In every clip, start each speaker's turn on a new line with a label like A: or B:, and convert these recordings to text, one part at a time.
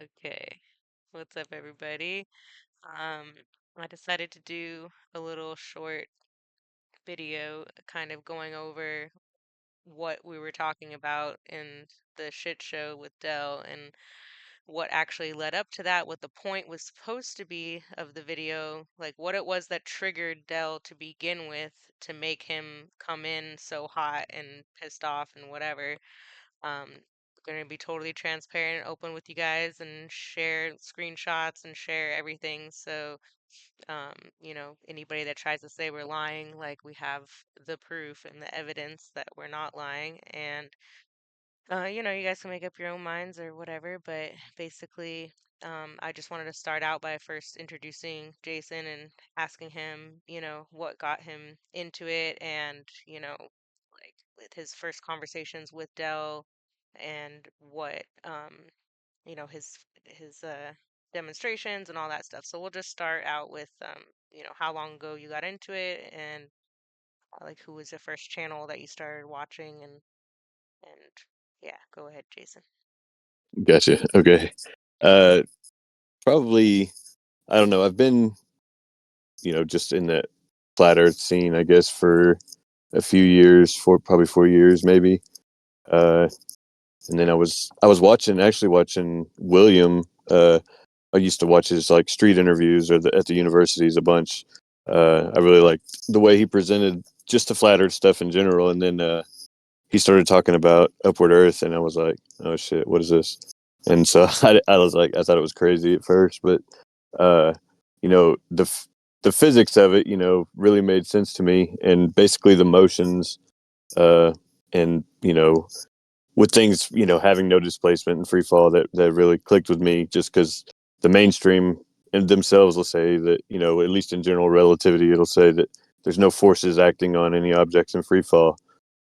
A: Okay. What's up, everybody? Um, I decided to do a little short video kind of going over what we were talking about in the shit show with Dell and what actually led up to that, what the point was supposed to be of the video, like what it was that triggered Dell to begin with to make him come in so hot and pissed off and whatever. Going to be totally transparent and open with you guys and share screenshots and share everything. So, anybody that tries to say we're lying, like we have the proof and the evidence that we're not lying. And, you guys can make up your own minds or whatever. But basically, I just wanted to start out by first introducing Jason and asking him, what got him into it and, like with his first conversations with Dell and what his demonstrations and all that stuff. So we'll just start out with how long ago you got into it and like who was the first channel that you started watching and yeah, go ahead, Jason.
B: Gotcha. Okay. Uh, Probably, I don't know. I've been, just in the flat Earth scene, I guess, for a few years, probably 4 years, maybe. Uh, and then I was actually watching William. I used to watch his like street interviews at the universities a bunch. I really liked the way he presented just the flat Earth stuff in general, and then he started talking about Upward Earth, and I was like, oh shit, what is this? And so I was like, I thought it was crazy at first, but uh, the physics of it, really made sense to me, and basically the motions, uh, and with things, having no displacement and free fall, that really clicked with me, just because the mainstream and themselves will say that, at least in general relativity, it'll say that there's no forces acting on any objects in free fall,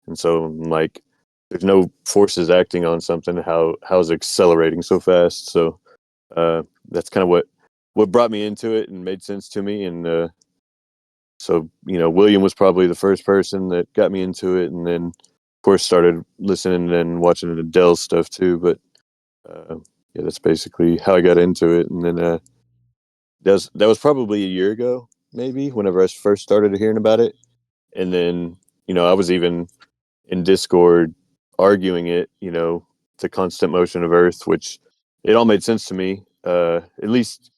B: and so like there's no forces acting on something. How's it accelerating so fast? So that's kind of what brought me into it and made sense to me. And so William was probably the first person that got me into it, and then of course started listening and watching the Dell stuff too. But yeah, that's basically how I got into it. And then that was probably a year ago, maybe, whenever I first started hearing about it. And then I was even in Discord arguing it, the constant motion of Earth, which it all made sense to me, at least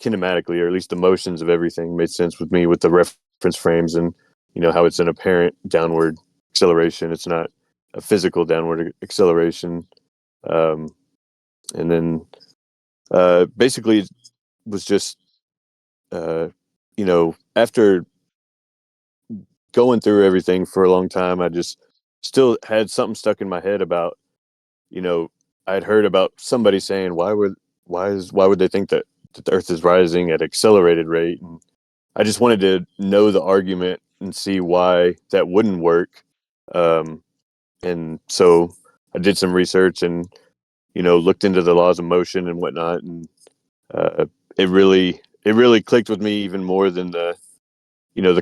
B: kinematically, or at least the motions of everything made sense with me with the reference frames, and how it's an apparent downward acceleration. It's not a physical downward acceleration. Um, and then basically it was just after going through everything for a long time, I just still had something stuck in my head about you know, I'd heard about somebody saying why would they think that the Earth is rising at accelerated rate, and I just wanted to know the argument and see why that wouldn't work. Um, and so I did some research and looked into the laws of motion and whatnot, and uh, it really clicked with me even more than the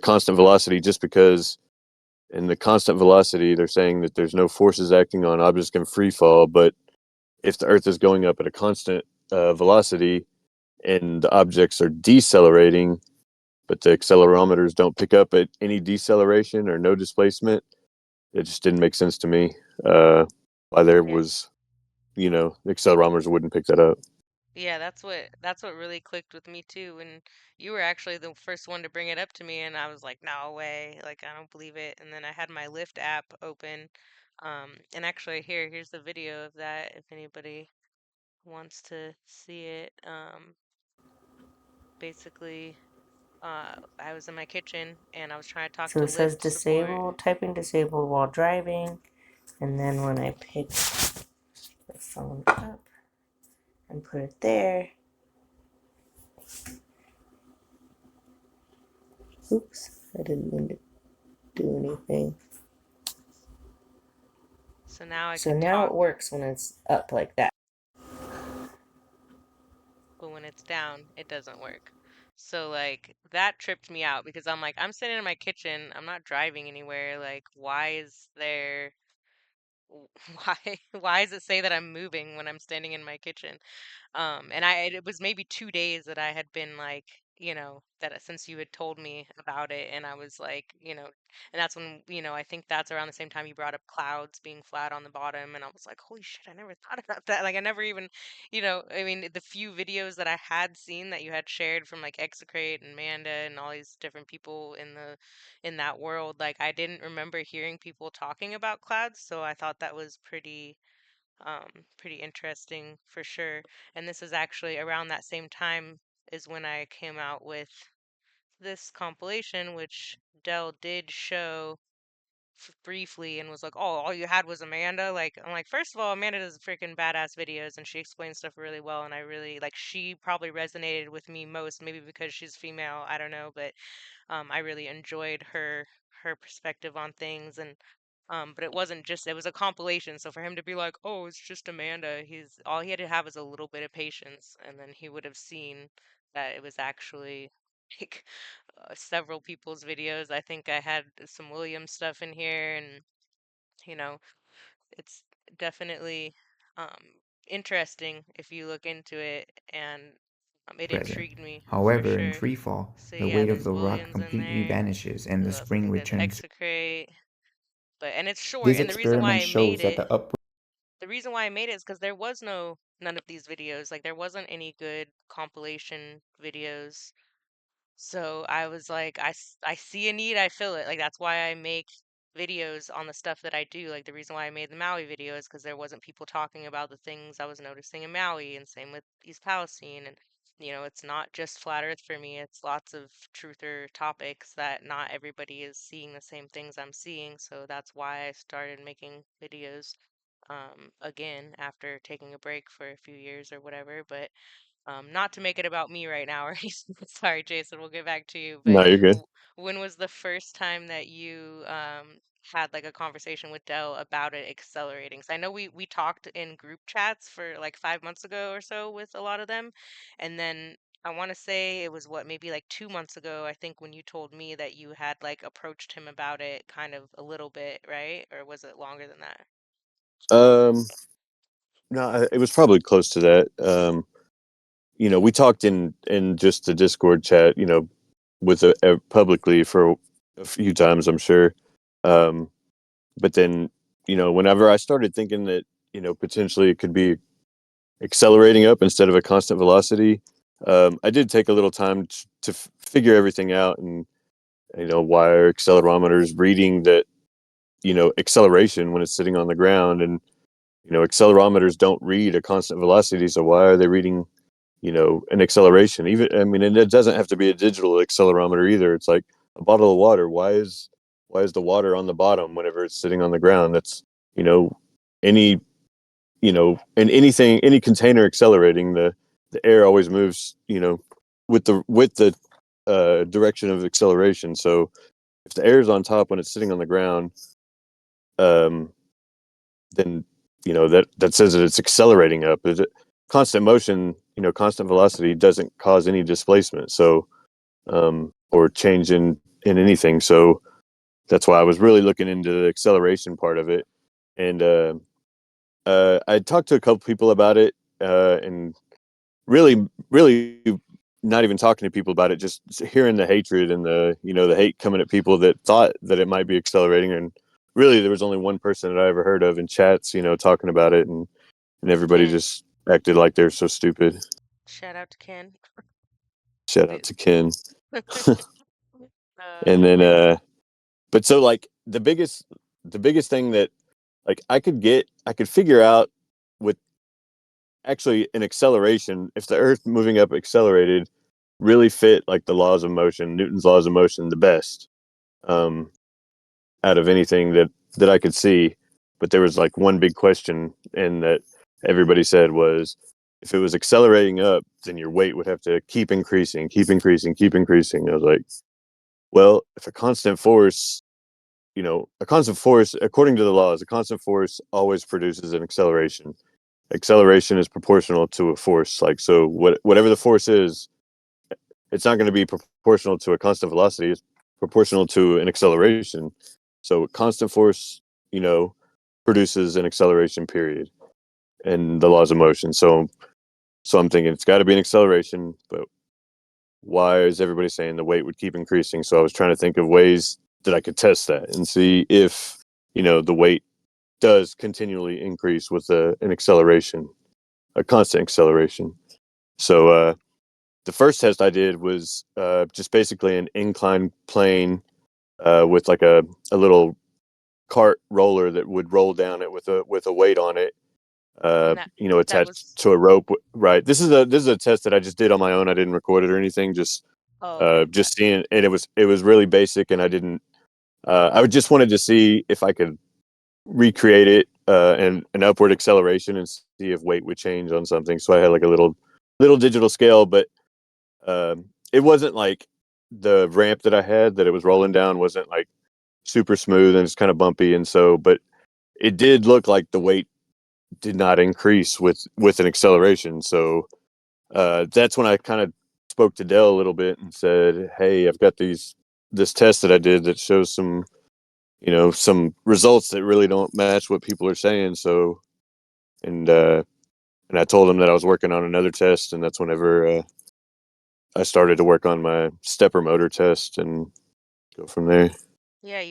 B: constant velocity, just because in the constant velocity they're saying that there's no forces acting on objects in free fall, but if the Earth is going up at a constant velocity and the objects are decelerating, but the accelerometers don't pick up at any deceleration or no displacement, it just didn't make sense to me. Why there
A: Yeah.
B: was, the accelerometers wouldn't pick that up.
A: Yeah, that's what really clicked with me too. And you were actually the first one to bring it up to me, and I was like, no way, like I don't believe it. And then I had my Lyft app open, and actually here's the video of that if anybody wants to see it. Basically, I was in my kitchen and I was trying to talk
C: So
A: to
C: it says
A: Lyft support.
C: disable, typing disabled while driving. And then when I pick the phone up and put it there, oops, I didn't mean to do anything.
A: So now I
C: So
A: could
C: now it
A: talk,
C: works when it's up like that.
A: but when it's down, it doesn't work. So like that tripped me out because I'm like, I'm sitting in my kitchen, I'm not driving anywhere. Like, why does it say that I'm moving when I'm standing in my kitchen? And it was maybe 2 days that I had been like, that since you had told me about it, and I was like, and that's when, I think that's around the same time you brought up clouds being flat on the bottom, and I was like, holy shit, I never thought about that. Like I never even, I mean, the few videos that I had seen that you had shared from like Execrate and Manda and all these different people in that world, like I didn't remember hearing people talking about clouds, so I thought that was pretty interesting for sure. And this is actually around that same time is when I came out with this compilation, which Dell did show briefly and was like, "Oh, all you had was Amanda." Like, I'm like, first of all, Amanda does freaking badass videos and she explains stuff really well. And I really like, she probably resonated with me most, maybe because she's female. I don't know, but I really enjoyed her perspective on things, and but it wasn't just, it was a compilation. So for him to be like, "Oh, it's just Amanda," he's all he had to have is a little bit of patience, and then he would have seen that it was actually like several people's videos. I think I had some Williams stuff in here, and you know, it's definitely um interesting if you look into it, and it
D: present.
A: intrigued me for
D: However, in
A: sure.
D: freefall,
A: So
D: the
A: yeah,
D: weight of
A: there's
D: the rock
A: Williams in
D: completely
A: there.
D: vanishes and
A: Who
D: the
A: else? I
D: spring
A: think there's
D: returns.
A: Execrate. But and it's short,
D: This
A: and the reason why
D: experiment
A: I made
D: shows that
A: it,
D: the up
A: is because there was none of these videos. Like there wasn't any good compilation videos. So I was like, I see a need, I fill it. Like that's why I make videos on the stuff that I do. Like the reason why I made the Maui video is because there wasn't people talking about the things I was noticing in Maui, and same with East Palestine. And it's not just flat Earth for me. It's lots of truther topics that not everybody is seeing the same things I'm seeing. So that's why I started making videos again after taking a break for a few years or whatever. But not to make it about me right now or anything. Sorry, Jason, we'll get back to you. But
B: No, you're good.
A: when was the first time that you had like a conversation with Dell about it accelerating? 'Cause I know we talked in group chats for like 5 months ago or so with a lot of them, and then I want to say it was what, maybe like 2 months ago, I think, when you told me that you had like approached him about it kind of a little bit, right? Or was it longer than that?
B: Um, no, it was probably close to that. We talked in just the Discord chat, with publicly for a few times, I'm sure. Um, but then, whenever I started thinking that, potentially it could be accelerating up instead of a constant velocity, I did take a little time to figure everything out, and why are accelerometers reading that, acceleration when it's sitting on the ground, and accelerometers don't read a constant velocity, so why are they reading an acceleration? Even, I mean, and it doesn't have to be a digital accelerometer either. It's like a bottle of water. Why is the water on the bottom whenever it's sitting on the ground? That's you know any and anything, any container accelerating, the air always moves with the direction of acceleration. So if the air is on top when it's sitting on the ground, um, then that says that it's accelerating up. Constant motion, constant velocity doesn't cause any displacement, so or change in anything. So that's why I was really looking into the acceleration part of it. And I talked to a couple people about it, and really not even talking to people about it, just hearing the hatred and the hate coming at people that thought that it might be accelerating. And really, there was only one person that I ever heard of in chats, talking about it, and everybody
A: Ken.
B: just acted like they're so stupid.
A: Shout out to Ken.
B: Shout out
A: We-
B: to Ken. And then,
A: man.
B: but so like the biggest thing that like I could figure out with actually an acceleration, if the Earth moving up accelerated really fit like the laws of motion, Newton's laws of motion, the best, um, out of anything that I could see. But there was like one big question, and that everybody said was, if it was accelerating up, then your weight would have to keep increasing, keep increasing, keep increasing. I was like, well, if a constant force, according to the laws, a constant force always produces an acceleration. Acceleration is proportional to a force. Like, so whatever the force is, it's not going to be proportional to a constant velocity. It's proportional to an acceleration. So constant force, you know, produces an acceleration period in the laws of motion. So I'm thinking it's got to be an acceleration, but why is everybody saying the weight would keep increasing? So I was trying to think of ways that I could test that and see if, the weight does continually increase with an acceleration, a constant acceleration. So the first test I did was just basically an inclined plane with like a little cart roller that would roll down it with a weight on it,
A: And that
B: attached
A: was,
B: to a rope. Right. This is a test that I just did on my own. I didn't record it or anything.
A: oh, okay,
B: Just
A: gotcha.
B: seeing it, and it was really basic, and I didn't. I just wanted to see if I could recreate it and an upward acceleration and see if weight would change on something. So I had like a little digital scale, but it wasn't like the ramp that I had that it was rolling down wasn't like super smooth and it's kind of bumpy, and so but it did look like the weight did not increase with an acceleration. So that's when I kind of spoke to Dell a little bit and said, "Hey, I've got this test that I did that shows some results that really don't match what people are saying." So and and I told him that I was working on another test, and that's whenever I started to work on my stepper motor test and go from there.
A: Yeah,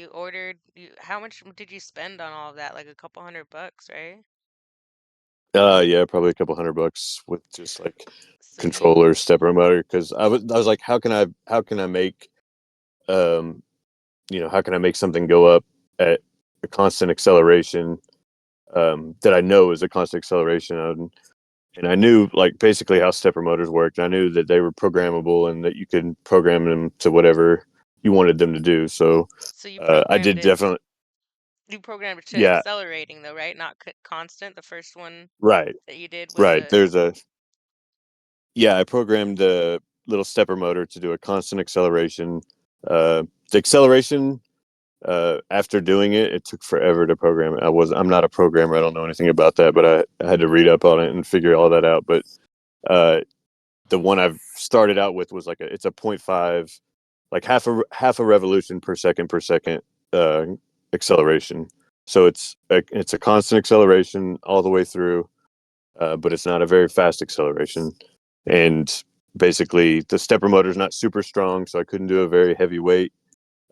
A: how much did you spend on all of that? Like a couple $100, right?
B: Yeah, probably a couple $100 with just like
A: So you,
B: controller stepper motor because I was like, how can I make um how can I make something go up at a constant acceleration that I know is a constant acceleration, and I knew like basically how stepper motors worked. I knew that they were programmable and that you could program them to whatever you wanted them to do. So
A: so
B: I did definitely,
A: you programmed it to
B: yeah,
A: accelerating though, right? Not constant. The first one
B: right,
A: that you did was
B: right.
A: a,
B: Yeah, I programmed a little stepper motor to do a constant acceleration. The acceleration after doing it, it took forever to program it. I'm not a programmer. I don't know anything about that, but I had to read up on it and figure all that out. But uh, the one I've started out with was it's a point 0.5, like half a revolution per second uh, acceleration. So it's a constant acceleration all the way through, but it's not a very fast acceleration. And basically, the stepper motor is not super strong, so I couldn't do a very heavy weight.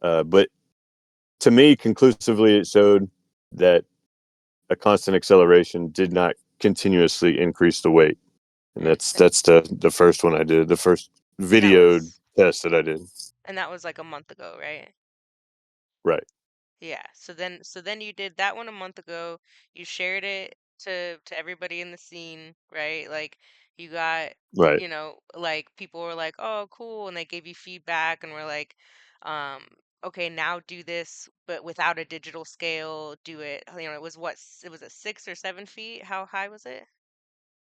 B: But to me, conclusively, it showed that a constant acceleration did not continuously increase the weight, and
A: mm,
B: that's the first one I did, the first
A: and that
B: video
A: was
B: test that I did.
A: like a month ago, right?
B: Right,
A: Yeah. So then you did that one a month ago. You shared it to everybody in the scene, right? Like you got,
B: right.
A: like people were like, "Oh, cool," and they gave you feedback and were like, um, "Okay, now do this, but without a digital scale. Do it." It was it was a 6 or 7 feet. How high was it?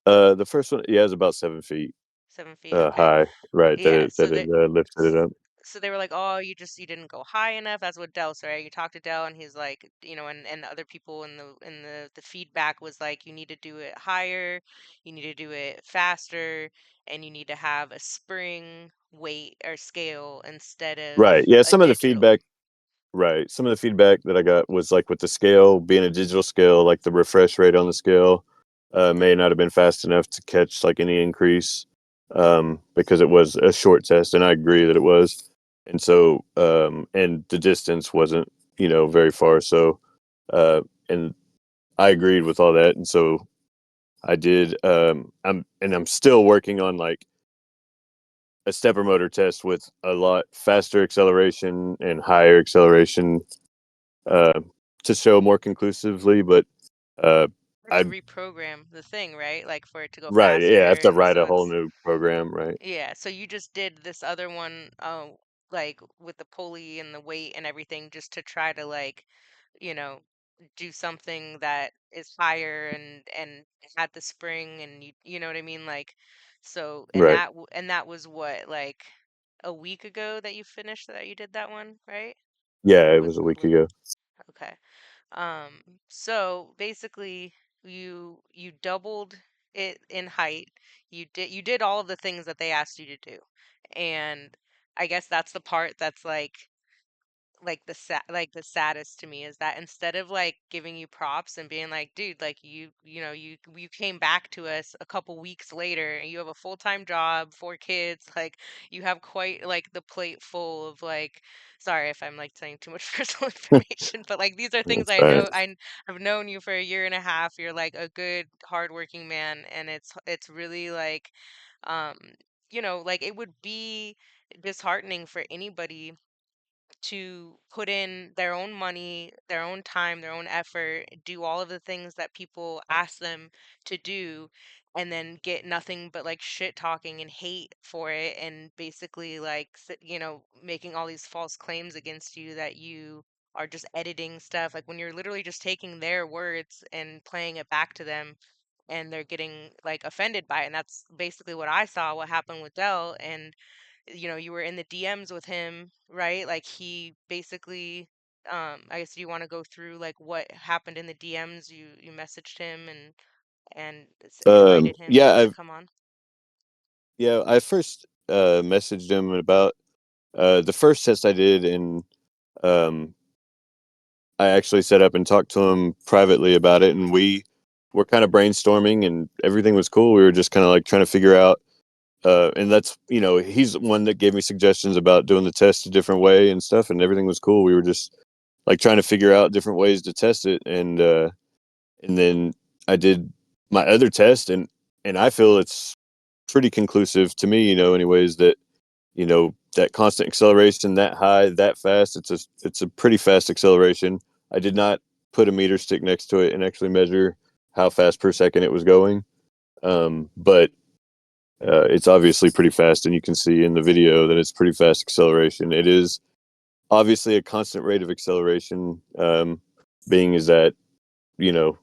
B: The first one, yeah, is about 7 feet
A: 7 feet. Okay.
B: high. Right, that
A: Yeah.
B: it that
A: So
B: it
A: that
B: lifted it up.
A: so they were like, "Oh, you didn't go high enough." That's what Dell said, right? You talked to Dell, and he's like, and the other people in the feedback was like, you need to do it higher, you need to do it faster, and you need to have a spring weight or scale instead of
B: Right, yeah.
A: a
B: Some of the
A: digital.
B: feedback Right. Some of the feedback that I got was like with the scale being a digital scale, like the refresh rate on the scale may not have been fast enough to catch like any increase because it was a short test, and I agree that it was. And so, and the distance wasn't, very far. So, and I agreed with all that. And so I did. I'm still working on like a stepper motor test with a lot faster acceleration and higher acceleration uh, to show more conclusively. But uh,
A: Or to
B: I
A: reprogram the thing, right? Like for it to go
B: right, yeah, I have
A: faster,
B: to
A: and
B: write
A: so
B: a whole
A: it's
B: new program, right?
A: yeah. So you just did this other one, like with the pulley and the weight and everything, just to try to like you know, do something that is higher and had the spring and you know what I mean? Like so
B: Right.
A: and that was what, like a week ago that you finished that you did that one, right?
B: Yeah,
A: Or
B: it
A: was
B: was a
A: it a
B: week
A: little
B: ago.
A: okay. So basically you doubled it in height. You did all of the things that they asked you to do. And I guess that's the part that's like the saddest to me is that instead of like giving you props and being like, dude, like you came back to us a couple weeks later and you have a full-time job, 4 kids, like you have quite like the plate full of like, sorry if I'm like saying too much personal information, but like these are things
B: That's
A: I
B: fine.
A: know. I've known you for a year and a half. You're like a good hardworking man, and it's really like um like it would be disheartening for anybody to put in their own money, their own time, their own effort, do all of the things that people ask them to do, and then get nothing but like shit talking and hate for it, and basically like making all these false claims against you that you are just editing stuff. Like when you're literally just taking their words and playing it back to them, and they're getting like offended by it. And that's basically what I saw what happened with Dell. And you were in the DMs with him, right? Like he basically, I guess you want to go through like what happened in the DMs. You messaged him and invited him
B: Yeah,
A: to
B: I've
A: come on.
B: yeah, I first messaged him about the first test I did, and um, I actually set up and talked to him privately about it, and we were kind of brainstorming, and everything was cool. We were just kind of like trying to figure out, and that's he's the one that gave me suggestions about doing the test a different way and stuff, and everything was cool. We were just like trying to figure out different ways to test it, and then I did my other test, and I feel it's pretty conclusive to me, anyways, that that constant acceleration that high that fast, it's a pretty fast acceleration. I did not put a meter stick next to it and actually measure how fast per second it was going, but it's obviously pretty fast, and you can see in the video that it's pretty fast acceleration. It is obviously a constant rate of acceleration, being is that you know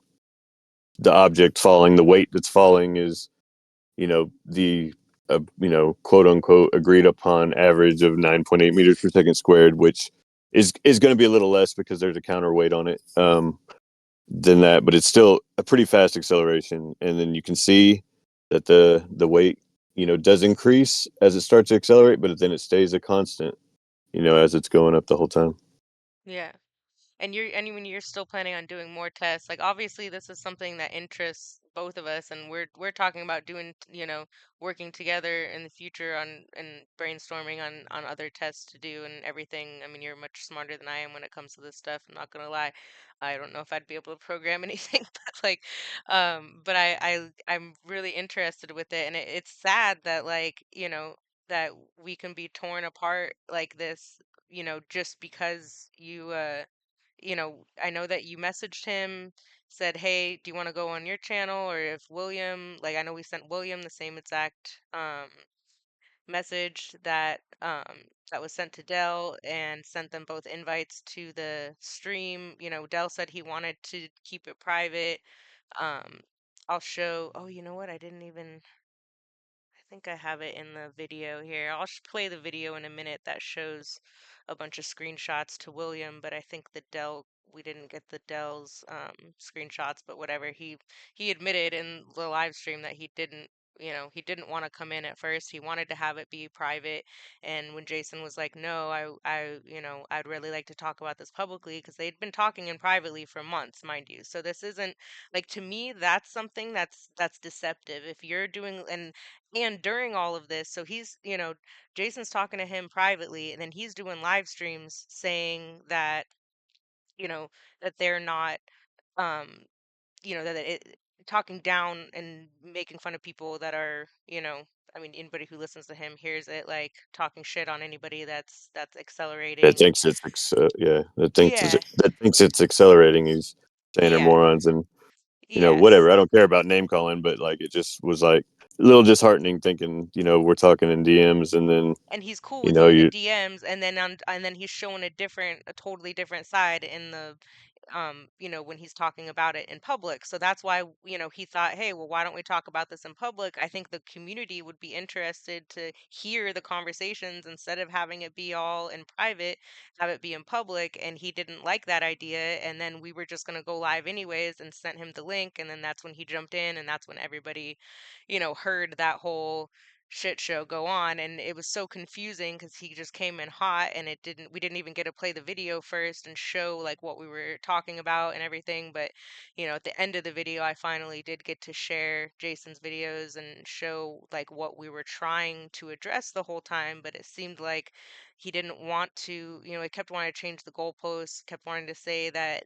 B: the object falling, the weight that's falling is the quote unquote agreed upon average of 9.8 meters per second squared, which is going to be a little less because there's a counterweight on it, than that, but it's still a pretty fast acceleration. And then you can see that the weight does increase as it starts to accelerate, but then it stays a constant as it's going up the whole time.
A: Yeah. And when you're still planning on doing more tests, like obviously this is something that interests both of us, and we're talking about doing, working together in the future on and brainstorming on other tests to do and everything. I mean, you're much smarter than I am when it comes to this stuff. I'm not gonna lie. I don't know if I'd be able to program anything, but like, but I'm really interested with it, and it's sad that like, that we can be torn apart like this, just because I know that you messaged him, said, "Hey, do you want to go on your channel?" Or if William, like I know we sent William the same exact message that was sent to Dell, and sent them both invites to the stream. Dell said he wanted to keep it private. Um, I'll show. Oh, you know what? I didn't even. I think I have it in the video here. I'll play the video in a minute that shows a bunch of screenshots to William, but I think we didn't get the Dell's screenshots, but whatever. He admitted in the live stream that he didn't want to come in at first. He wanted to have it be private, and when Jason was like, "No, I'd really like to talk about this publicly," because they'd been talking in privately for months, mind you. So this isn't like, to me, that's something that's deceptive. If you're doing and during all of this, so Jason's talking to him privately, and then he's doing live streams saying that, you know, that they're not, um, that talking down and making fun of people that are, I mean, anybody who listens to him hears it, like talking shit on anybody that's
B: That
A: accelerating.
B: thinks it's yeah,
A: Yeah,
B: that thinks it's accelerating. He's saying are
A: yeah,
B: morons, and
A: yes.
B: whatever. I don't care about name calling, but like it just was like a little disheartening thinking, we're talking in DMs, and then
A: And he's cool
B: you
A: with
B: know
A: you in the
B: you
A: DMs, and then he's showing a totally different side in the when he's talking about it in public. So that's why, he thought, hey, well, why don't we talk about this in public? I think the community would be interested to hear the conversations instead of having it be all in private, have it be in public. And he didn't like that idea. And then we were just going to go live anyways and sent him the link. And then that's when he jumped in, and that's when everybody, heard that whole shit show go on, and it was so confusing because he just came in hot, and we didn't even get to play the video first and show like what we were talking about and everything. But at the end of the video, I finally did get to share Jason's videos and show like what we were trying to address the whole time. But it seemed like he didn't want to, he kept wanting to change the goalposts, kept wanting to say that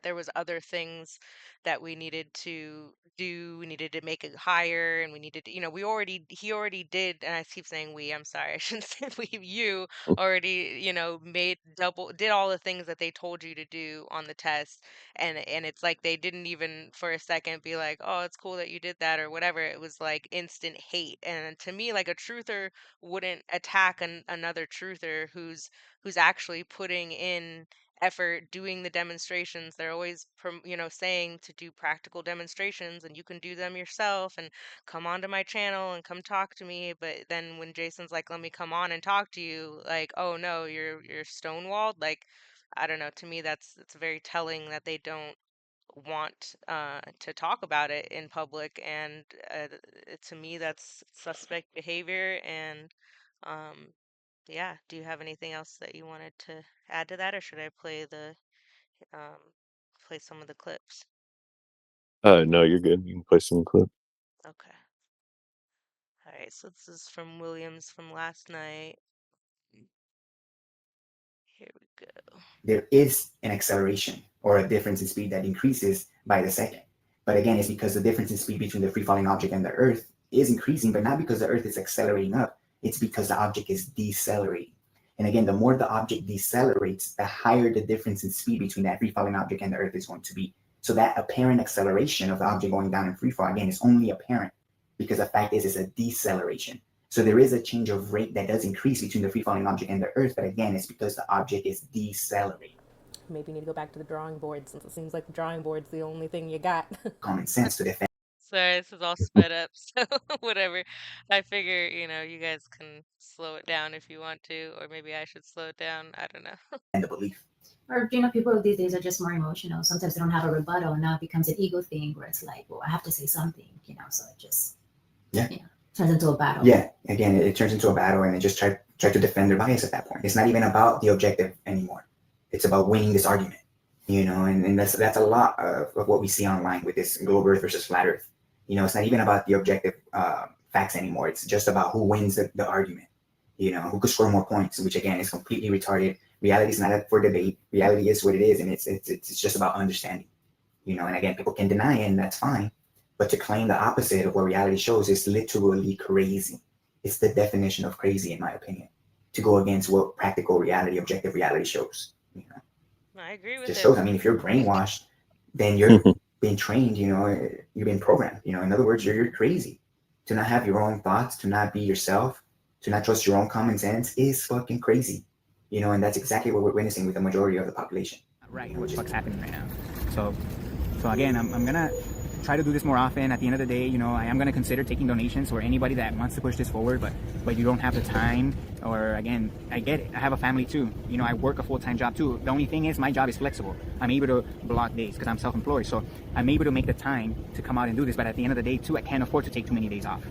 A: there was other things that we needed to do. We needed to make it higher, and we needed to, he already did, and I keep saying we, I'm sorry, I shouldn't say we, you already, did all the things that they told you to do on the test. And it's like they didn't even for a second be like, oh, it's cool that you did that or whatever. It was like instant hate. And to me, like a truther wouldn't attack another truther who's actually putting in effort doing the demonstrations. They're always saying to do practical demonstrations, and you can do them yourself and come onto my channel and come talk to me. But then when Jason's like, let me come on and talk to you, like, oh no, you're stonewalled. Like, I don't know, to me that's it's very telling that they don't want to talk about it in public. And to me that's suspect behavior. And um yeah, do you have anything else that you wanted to add to that, or should I um play some of the clips?
B: No, you're good. You can play some clip.
A: Okay. All right, so this is from Williams from last night. Here we go.
D: There is an acceleration or a difference in speed that increases by the second. But again, it's because the difference in speed between the free falling object and the Earth is increasing, but not because the Earth is accelerating up. It's because the object is decelerating. And again, the more the object decelerates, the higher the difference in speed between that free falling object and the Earth is going to be. So that apparent acceleration of the object going down in free fall, again, is only apparent because the fact is it's a deceleration. So there is a change of rate that does increase between the free falling object and the Earth, but again, it's because the object is decelerating.
E: Maybe you need to go back to the drawing board since it seems like the drawing board's the only thing you got.
D: Common sense to defend
A: Sorry, this is all sped up, so whatever. I figure, you guys can slow it down if you want to, or maybe I should slow it down. I don't know.
D: the belief.
F: Or people these days are just more emotional. Sometimes they don't have a rebuttal, and now it becomes an ego thing where it's like, well, I have to say something, so it just
D: Yeah.
F: turns into a battle.
D: Yeah, again, it turns into a battle, and they just try to defend their bias at that point. It's not even about the objective anymore. It's about winning this argument, and that's a lot of what we see online with this globe Earth versus flat Earth. It's not even about the objective facts anymore. It's just about who wins the argument. Who could score more points, which again is completely retarded. Reality is not up for debate. Reality is what it is, and it's just about understanding. And again, people can deny it, and that's fine. But to claim the opposite of what reality shows is literally crazy. It's the definition of crazy, in my opinion, to go against what practical reality, objective reality shows.
A: I agree
D: It
A: with
D: just
A: it.
D: shows. I mean, if you're brainwashed, then you're being trained. You've been programmed. In other words, you're crazy. To not have your own thoughts, to not be yourself, to not trust your own common sense is fucking crazy. And that's exactly what we're witnessing with the majority of the population.
G: Right, what the fuck's happening right now. So again, I'm gonna try to do this more often. At the end of the day, I am gonna consider taking donations for anybody that wants to push this forward, but you don't have the time, or again, I get it. I have a family too. I work a full-time job too. The only thing is my job is flexible. I'm able to block days because I'm self-employed. So I'm able to make the time to come out and do this, but at the end of the day too, I can't afford to take too many days off.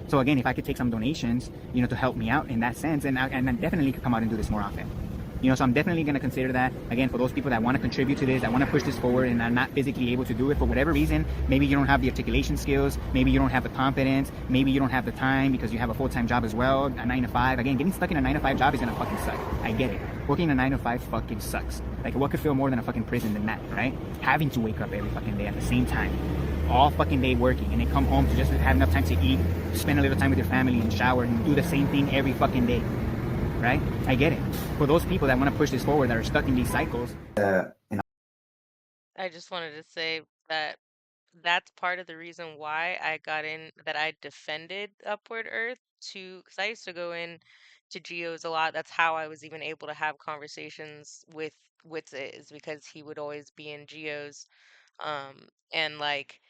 G: So again, if I could take some donations, to help me out in that sense, and I definitely could come out and do this more often. So I'm definitely going to consider that. Again, for those people that want to contribute to this, that want to push this forward and are not physically able to do it for whatever reason, maybe you don't have the articulation skills, maybe you don't have the confidence, maybe you don't have the time because you have a full-time job as well, a 9 to 5. Again, getting stuck in a 9 to 5 job is going to fucking suck. I get it. Working a 9 to 5 fucking sucks. Like, what could feel more than a fucking prison than that, right? Having to wake up every fucking day at the same time, all fucking day working, and then come home to just have enough time to eat, spend a little time with your family and shower and do the same thing every fucking day. Right? I get it. For those people that want to push this forward, that are stuck in these cycles.
A: I just wanted to say that that's part of the reason why I got in, that I defended Upward Earth because I used to go in to Geos a lot. That's how I was even able to have conversations with it, is because he would always be in Geos. And like,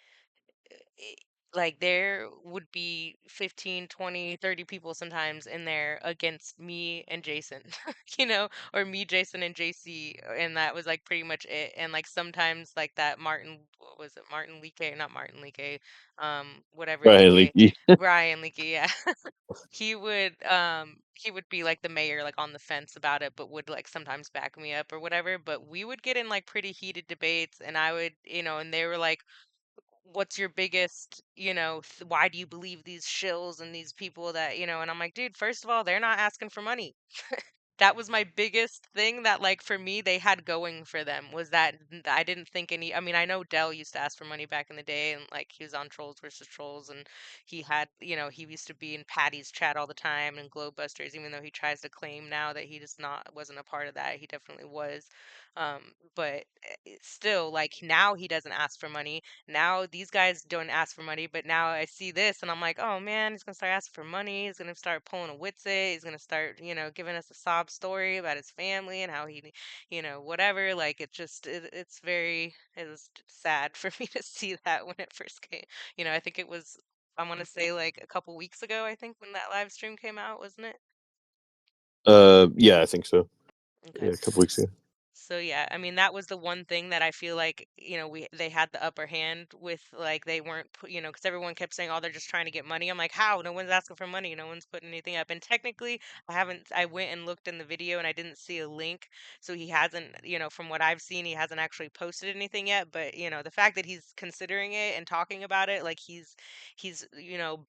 A: like there would be 15, 20, 30 people sometimes in there against me and Jason, or me, Jason, and JC, and that was like pretty much it. And like sometimes like that Martin, what was it, Martin Leakey, not Martin Leakey, whatever
B: Brian
A: Leakey,
B: Leakey.
A: Brian Leakey, yeah. He would be like the mayor, like on the fence about it, but would like sometimes back me up or whatever. But we would get in like pretty heated debates, and I would, and they were like, what's your biggest, why do you believe these shills and these people that, and I'm like, dude, first of all, they're not asking for money. That was my biggest thing that, like, for me, they had going for them was that I didn't think any. I mean, I know Dell used to ask for money back in the day, and like he was on Trolls versus Trolls, and he had, he used to be in Patty's chat all the time and Glowbusters, even though he tries to claim now that he just not wasn't a part of that. He definitely was. But it's still, like, now he doesn't ask for money. Now these guys don't ask for money, but now I see this and I'm like, oh man, he's gonna start asking for money. He's gonna start pulling a Witsit. He's gonna start, giving us a sob story about his family and how he, whatever. Like it was sad for me to see that when it first came. I think it was, I want to say like a couple weeks ago, I think when that live stream came out, wasn't it?
B: Yeah, I think so.
A: Okay.
B: Yeah, a couple weeks ago.
A: So yeah, I mean that was the one thing that I feel like, they had the upper hand with, like they weren't because everyone kept saying, "Oh, they're just trying to get money." I'm like, "How? No one's asking for money. No one's putting anything up." And technically, I went and looked in the video and I didn't see a link. So he hasn't, from what I've seen, he hasn't actually posted anything yet, but the fact that he's considering it and talking about it, like he's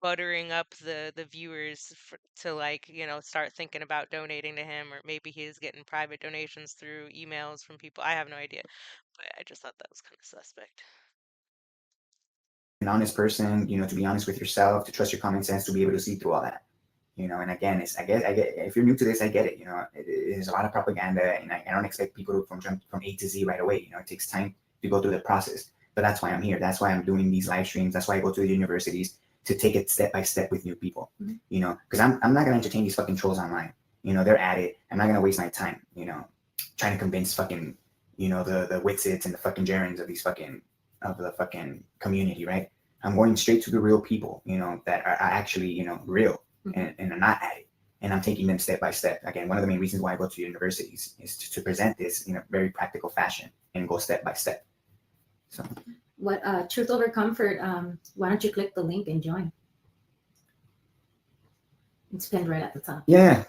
A: buttering up the viewers to, like, start thinking about donating to him, or maybe he's getting private donations through emails from people. I have no idea, but I just thought that was kind of suspect.
D: An honest person, to be honest with yourself, to trust your common sense, to be able to see through all that. And again, I get if you're new to this, I get it. It is a lot of propaganda, and I don't expect people to jump from A to Z right away. It takes time to go through the process. But that's why I'm here. That's why I'm doing these live streams. That's why I go to the universities to take it step by step with new people. Because I'm not gonna entertain these fucking trolls online. They're at it. I'm not gonna waste my time. Trying to convince fucking the Witsits and the fucking gerunds of the fucking community, right? I'm going straight to the real people, that are actually, real and are not at it. And I'm taking them step by step. Again, one of the main reasons why I go to universities is to present this in a very practical fashion and go step by step. So,
F: What Truth Over Comfort? Why don't you click the link and join? It's pinned right at the top.
D: yeah,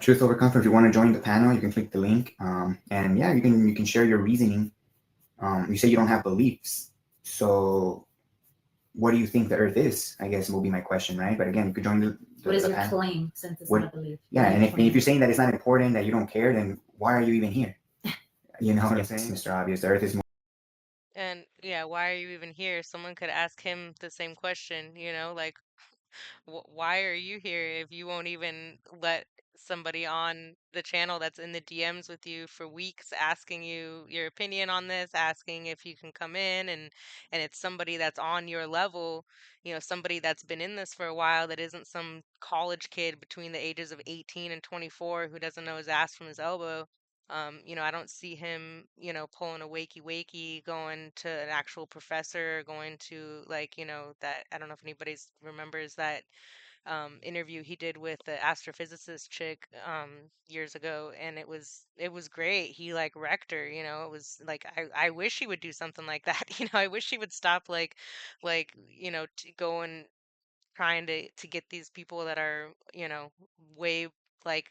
D: Truth Over Comfort. If you want to join the panel, you can click the link. And yeah, you can share your reasoning. You say you don't have beliefs, so what do you think the Earth is? I guess will be my question, right? But again, you could join
F: What is
D: the
F: your
D: panel.
F: claim, since it's
D: What-
F: not a belief?
D: Yeah,
F: What is
D: and
F: your
D: if
F: claim?
D: you're saying that it's not important, that you don't care, then why are you even here? You know what I'm saying, Mr. Obvious? The Earth is more.
A: And yeah, why are you even here? Someone could ask him the same question, like, why are you here if you won't even let somebody on the channel that's in the DMs with you for weeks asking you your opinion on this, asking if you can come in, and it's somebody that's on your level, somebody that's been in this for a while, that isn't some college kid between the ages of 18 and 24 who doesn't know his ass from his elbow. I don't see him, pulling a wakey going to an actual professor, going to, like, that, I don't know if anybody remembers that interview he did with the astrophysicist chick years ago, and it was great. He like wrecked her. It was like, I wish he would do something like that. I wish he would stop, like going, trying to get these people that are, way, like,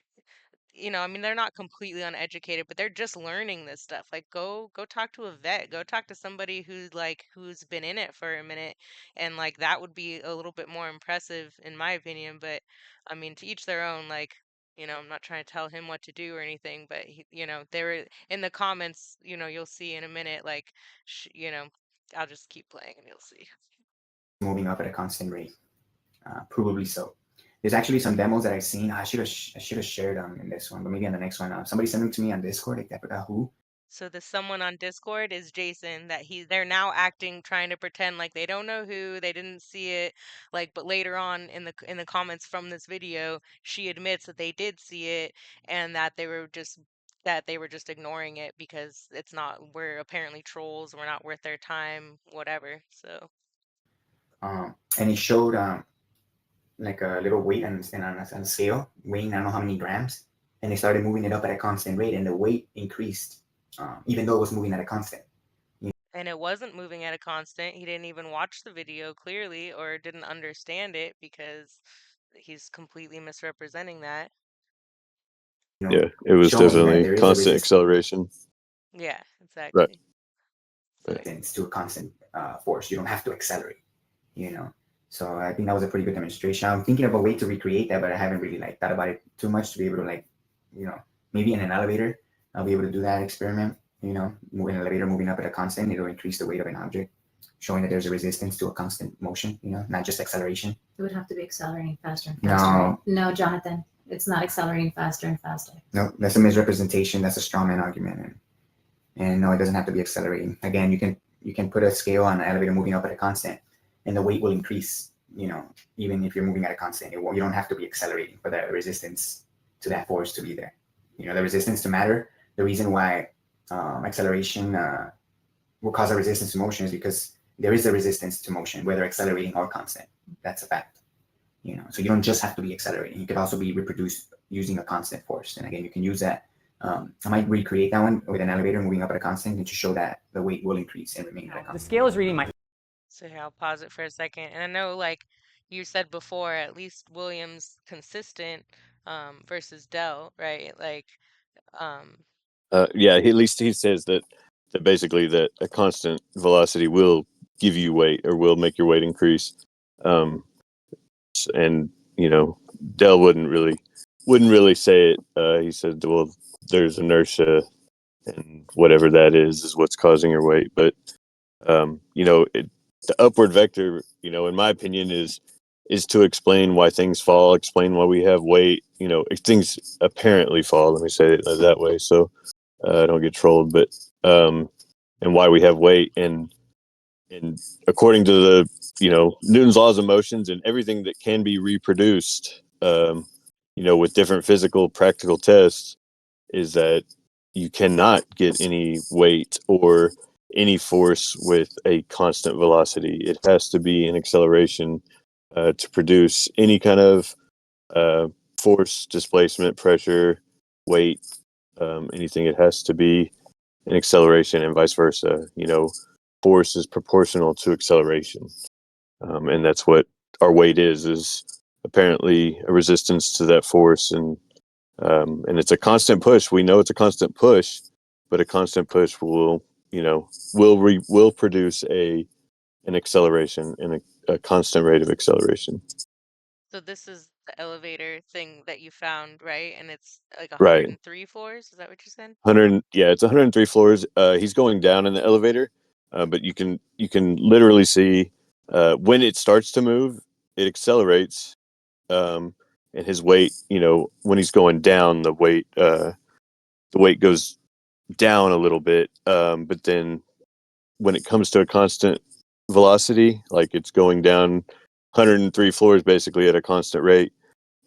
A: I mean, they're not completely uneducated, but they're just learning this stuff. Like, go talk to a vet, go talk to somebody who's been in it for a minute, and like that would be a little bit more impressive in my opinion. But I mean, to each their own. Like, I'm not trying to tell him what to do or anything, but they were in the comments. You'll see in a minute. Like, I'll just keep playing and you'll see.
D: Moving up at a constant rate. Probably so. There's actually some demos that I've seen. I should have shared them in this one, but maybe on the next one. Somebody sent them to me on Discord. I forgot who.
A: So the someone on Discord is Jason, that they're now acting, trying to pretend like they don't know who, they didn't see it, like, but later on in the comments from this video, she admits that they did see it, and that they were just ignoring it because we're apparently trolls, we're not worth their time, whatever. So
D: and it showed like a little weight on a scale, weighing I don't know how many grams, and they started moving it up at a constant rate, and the weight increased, even though it was moving at a constant.
A: And it wasn't moving at a constant. He didn't even watch the video clearly or didn't understand it because he's completely misrepresenting that.
B: Yeah, it was
D: Showing that
B: definitely
D: there is a
B: constant
D: resistance
B: acceleration.
A: Yeah,
B: Right.
A: exactly. So,
D: to a constant force. You don't have to accelerate, you know. So I think that was a pretty good demonstration. I'm thinking of a way to recreate that, but I haven't really like thought about it too much to be able to like, you know, maybe in an elevator, I'll be able to do that experiment. You know, moving an elevator, moving up at a constant, it'll increase the weight of an object, showing that there's a resistance to a constant motion. You know, not just acceleration.
F: It would have to be accelerating faster and faster.
D: No.
F: Right? No, Jonathan, it's not accelerating faster and faster.
D: No, that's a misrepresentation. That's a strawman argument, and no, it doesn't have to be accelerating. Again, you can put a scale on an elevator moving up at a constant, and the weight will increase. You know, even if you're moving at a constant, you don't have to be accelerating for the resistance to that force to be there. You know, the resistance to matter. The reason why acceleration will cause a resistance to motion is because there is a resistance to motion, whether accelerating or constant. That's a fact. You know, so you don't just have to be accelerating. You could also be reproduced using a constant force. And again, you can use that. I might recreate that one with an elevator moving up at a constant and to show that the weight will increase and remain at a constant.
G: The scale is reading my.
A: so here, I'll pause it for a second. And I know, like you said before, at least Williams consistent versus Dell, right? Like,
B: Yeah, at least he says that basically that a constant velocity will give you weight or will make your weight increase. And you know, Dell wouldn't really say it. He said, well, there's inertia, and whatever that is what's causing your weight. But you know, the upward vector, you know, in my opinion, is to explain why things fall, explain why we have weight. You know, things apparently fall. Let me say it that way, so I don't get trolled. But and why we have weight, and according to the, you know, Newton's laws of motions and everything that can be reproduced, you know, with different physical practical tests, is that you cannot get any weight or any force with a constant velocity. It has to be an acceleration to produce any kind of force, displacement, pressure, weight, anything. It has to be an acceleration, and vice versa. You know, force is proportional to acceleration, and that's what our weight is apparently a resistance to that force. And it's a constant push. We know it's a constant push, but a constant push will, you know, will produce an acceleration and a constant rate of acceleration.
A: so this is the elevator thing that you found, right? And it's like
B: Right.
A: 103 floors. Is that what you said?
B: 100. Yeah, it's 103 floors. He's going down in the elevator, but you can literally see when it starts to move, it accelerates, and his weight. You know, when he's going down, the weight goes down a little bit, but then when it comes to a constant velocity, like it's going down 103 floors basically at a constant rate,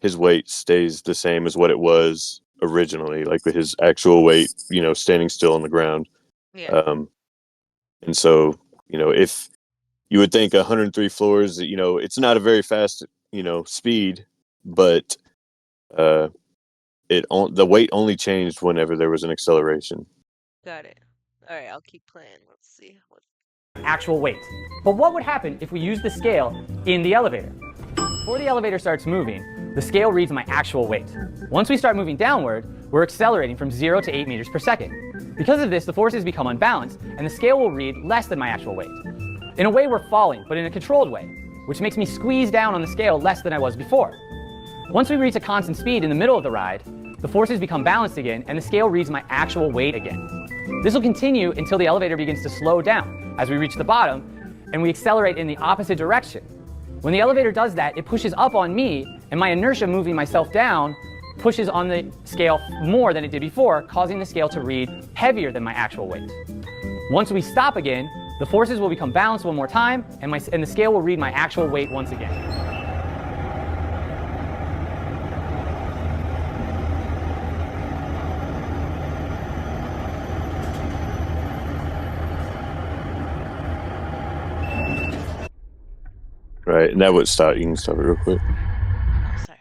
B: his weight stays the same as what it was originally, like with his actual weight, you know, standing still on the ground.
A: Yeah.
B: And so, you know, if you would think 103 floors, you know, it's not a very fast, you know, speed, but the weight only changed whenever there was an acceleration.
A: Got it. All right, I'll keep playing. Let's see.
G: Actual weight. But what would happen if we use the scale in the elevator? Before the elevator starts moving, the scale reads my actual weight. Once we start moving downward, we're accelerating from 0 to 8 meters per second. Because of this, the forces become unbalanced, and the scale will read less than my actual weight. In a way, we're falling, but in a controlled way, which makes me squeeze down on the scale less than I was before. Once we reach a constant speed in the middle of the ride, the forces become balanced again, and the scale reads my actual weight again. This will continue until the elevator begins to slow down as we reach the bottom, and we accelerate in the opposite direction. When the elevator does that, it pushes up on me, and my inertia moving myself down pushes on the scale more than it did before, causing the scale to read heavier than my actual weight. Once we stop again, the forces will become balanced one more time, and the scale will read my actual weight once again.
B: Right. right, and that would stop. You can stop it real quick.
A: Oh, sorry.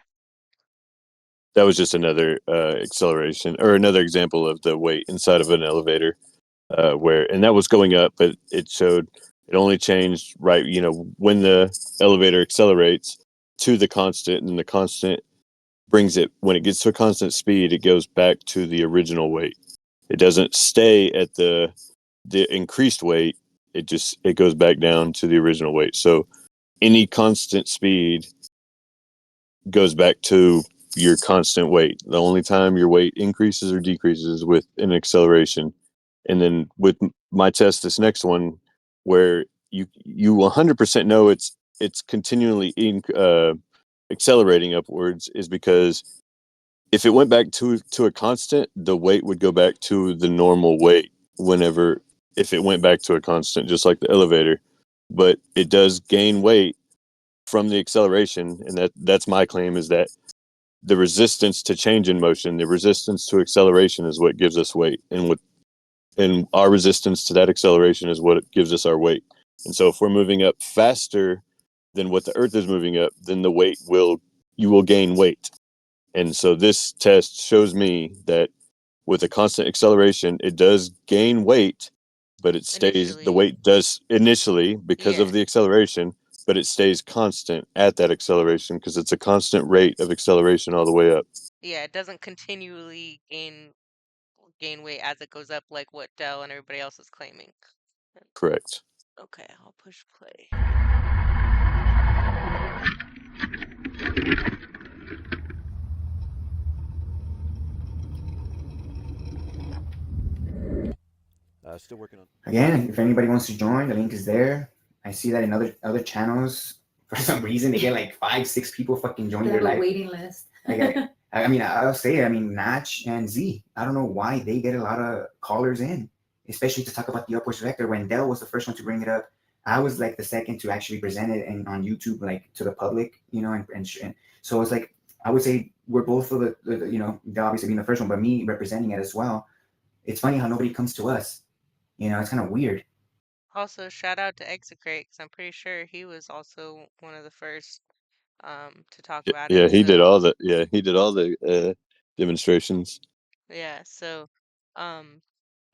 B: That was just another acceleration or another example of the weight inside of an elevator, and that was going up, but it showed it only changed right, when the elevator accelerates to the constant, and the constant brings it when it gets to a constant speed, it goes back to the original weight. It doesn't stay at the increased weight. It goes back down to the original weight. So any constant speed goes back to your constant weight. The only time your weight increases or decreases with an acceleration. And then with my test, this next one, where you 100% know it's continually accelerating upwards, is because if it went back to a constant, the weight would go back to the normal weight whenever if it went back to a constant, just like the elevator. But it does gain weight from the acceleration, and that's my claim, is that the resistance to change in motion, the resistance to acceleration, is what gives us weight, and our resistance to that acceleration is what gives us our weight. And so if we're moving up faster than what the Earth is moving up, then you will gain weight. And so this test shows me that with a constant acceleration, it does gain weight, but it stays, the
A: Initially.
B: weight does initially because
A: Yeah.
B: of the acceleration, but it stays constant at that acceleration because it's a constant rate of acceleration all the way up.
A: Yeah, it doesn't continually gain weight as it goes up like what Dell and everybody else is claiming.
B: Correct.
A: Okay, I'll push play.
B: Still working on.
D: Again, if anybody wants to join, the link is there. I see that in other channels, for some reason, they get like 5-6 people fucking joining
F: They
D: their
F: have a
D: live.
F: waiting list.
D: I mean, I'll say it. I mean, Natch and Z, I don't know why they get a lot of callers in, especially to talk about the upwards vector. When Dell was the first one to bring it up, I was like the second to actually present it on YouTube, like to the public, and so it's like, I would say we're both of the Dell obviously being the first one, but me representing it as well. It's funny how nobody comes to us. It's kind of weird.
A: Also, shout out to Execrate because I'm pretty sure he was also one of the first to talk about
B: Yeah,
A: it.
B: he did
A: So
B: all the demonstrations.
A: yeah, so um,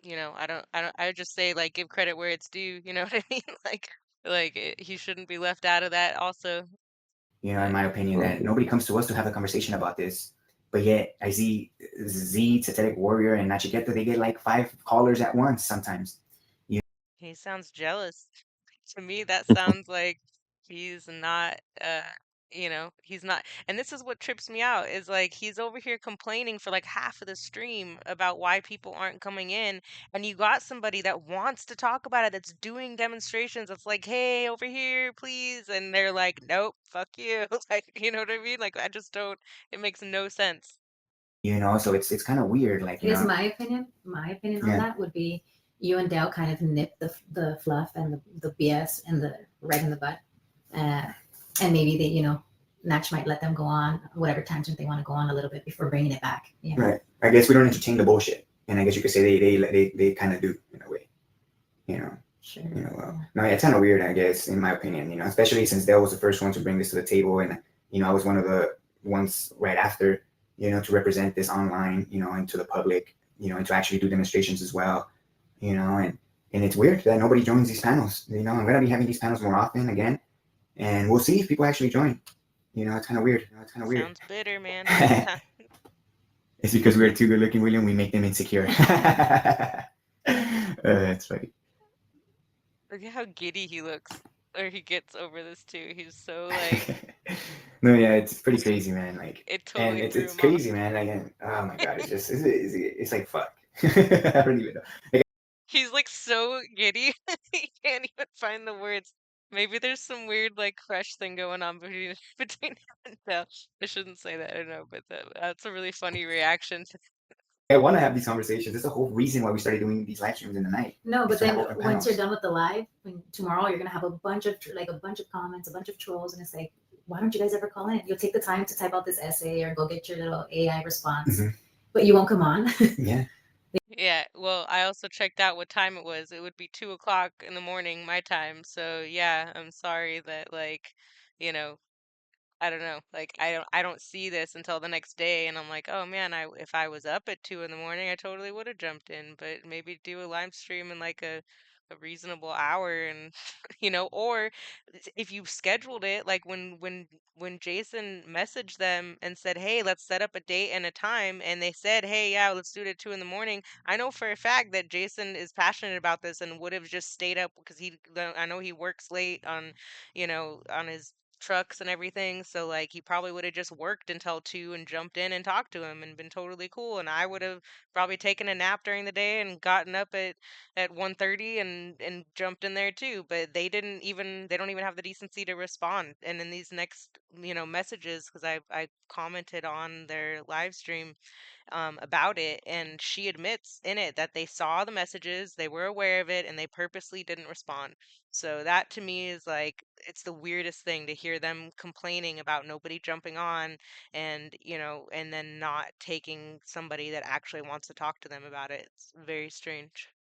A: I just say like give credit where it's due, you know what I mean? He shouldn't be left out of that also.
D: In my opinion, that nobody comes to us to have a conversation about this. But yet I see Z, Tetetic Warrior, and Nachiketa, they get like 5 callers at once sometimes.
A: He sounds jealous. To me, that sounds like he's not, he's not. And this is what trips me out is like he's over here complaining for like half of the stream about why people aren't coming in. And you got somebody that wants to talk about it, that's doing demonstrations. That's like, hey, over here, please. And they're like, nope, fuck you. Like, you know what I mean? Like, I just don't, it makes no sense.
D: So it's kind of weird. Like,
F: I guess my opinion on that would be you and Dale kind of nip the fluff and the BS and the right in the butt, and maybe they Natch might let them go on whatever tangent they want to go on a little bit before bringing it back.
D: Right. I guess we don't entertain the bullshit, and I guess you could say they kind of do in a way.
F: Sure.
D: No, it's kind of weird, I guess, in my opinion. Especially since Dale was the first one to bring this to the table, and I was one of the ones right after. To represent this online, and to the public, and to actually do demonstrations as well, and it's weird that nobody joins these panels. I'm going to be having these panels more often again, and we'll see if people actually join. It's kind of weird.
A: Sounds bitter, man. Next time.
D: It's because we're too good looking, William. We make them insecure. That's funny.
A: Look at how giddy he looks. Or he gets over this too. He's so like
D: No, yeah, it's pretty crazy, man. Like,
A: it
D: and
A: totally
D: it's
A: threw
D: it's
A: him off.
D: crazy, man. Like, oh my god, it's like fuck. I don't even know. Like,
A: He's like so giddy. He can't even find the words. Maybe there's some weird like crush thing going on between between him and Dell. I shouldn't say that, I don't know, but that's a really funny reaction to
D: I want to have these conversations. That's the whole reason why we started doing these live streams in the night.
F: No, but
D: to have
F: then
D: open
F: once you're
D: panels.
F: done with the live, tomorrow you're gonna have a bunch of comments, a bunch of trolls, and it's like, why don't you guys ever call in? You'll take the time to type out this essay or go get your little AI response, but you won't come on.
D: Yeah.
A: Yeah, well, I also checked out what time it was. It would be 2 o'clock in the morning my time. So yeah, I'm sorry that like you know, I don't know. Like I don't see this until the next day, and I'm like, oh man, if I was up at 2 in the morning, I totally would have jumped in. But maybe do a live stream in like a reasonable hour, and or if you scheduled it, like when Jason messaged them and said, hey, let's set up a date and a time, and they said, hey, yeah, let's do it at 2 in the morning. I know for a fact that Jason is passionate about this and would have just stayed up because I know he works late on, on his trucks and everything. So like he probably would have just worked until 2 and jumped in and talked to him and been totally cool. And I would have probably taken a nap during the day and gotten up at 1:30 and jumped in there too. But they don't even have the decency to respond. And in these next, messages, because I commented on their live stream about it, and she admits in it that they saw the messages, they were aware of it, and they purposely didn't respond. So that to me is like it's the weirdest thing to hear them complaining about nobody jumping on, and and then not taking somebody that actually wants to talk to them about it. It's very strange.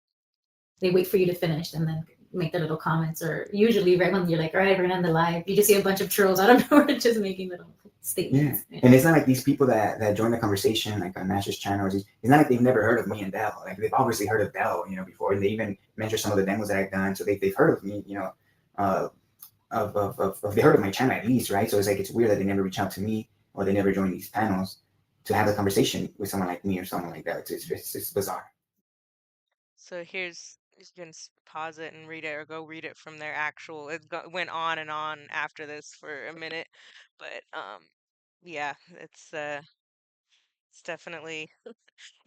F: They wait for you to finish and then make their little comments. Or usually, right when you're like, all right, we're gonna end the live, you just see a bunch of trolls out of nowhere just making little statements.
D: Yeah. And it's not like these people that join the conversation, like on Nash's channel, it's not like they've never heard of me and Dell. Like they've obviously heard of Dell, before, and they even mentioned some of the demos that I've done. So they've heard of me, uh, they heard of my channel at least, right? So it's like it's weird that they never reach out to me or they never join these panels to have a conversation with someone like me or someone like that. It's bizarre.
A: So here's you can pause it and read it, or go read it from their actual. Went on and on after this for a minute, but yeah, it's definitely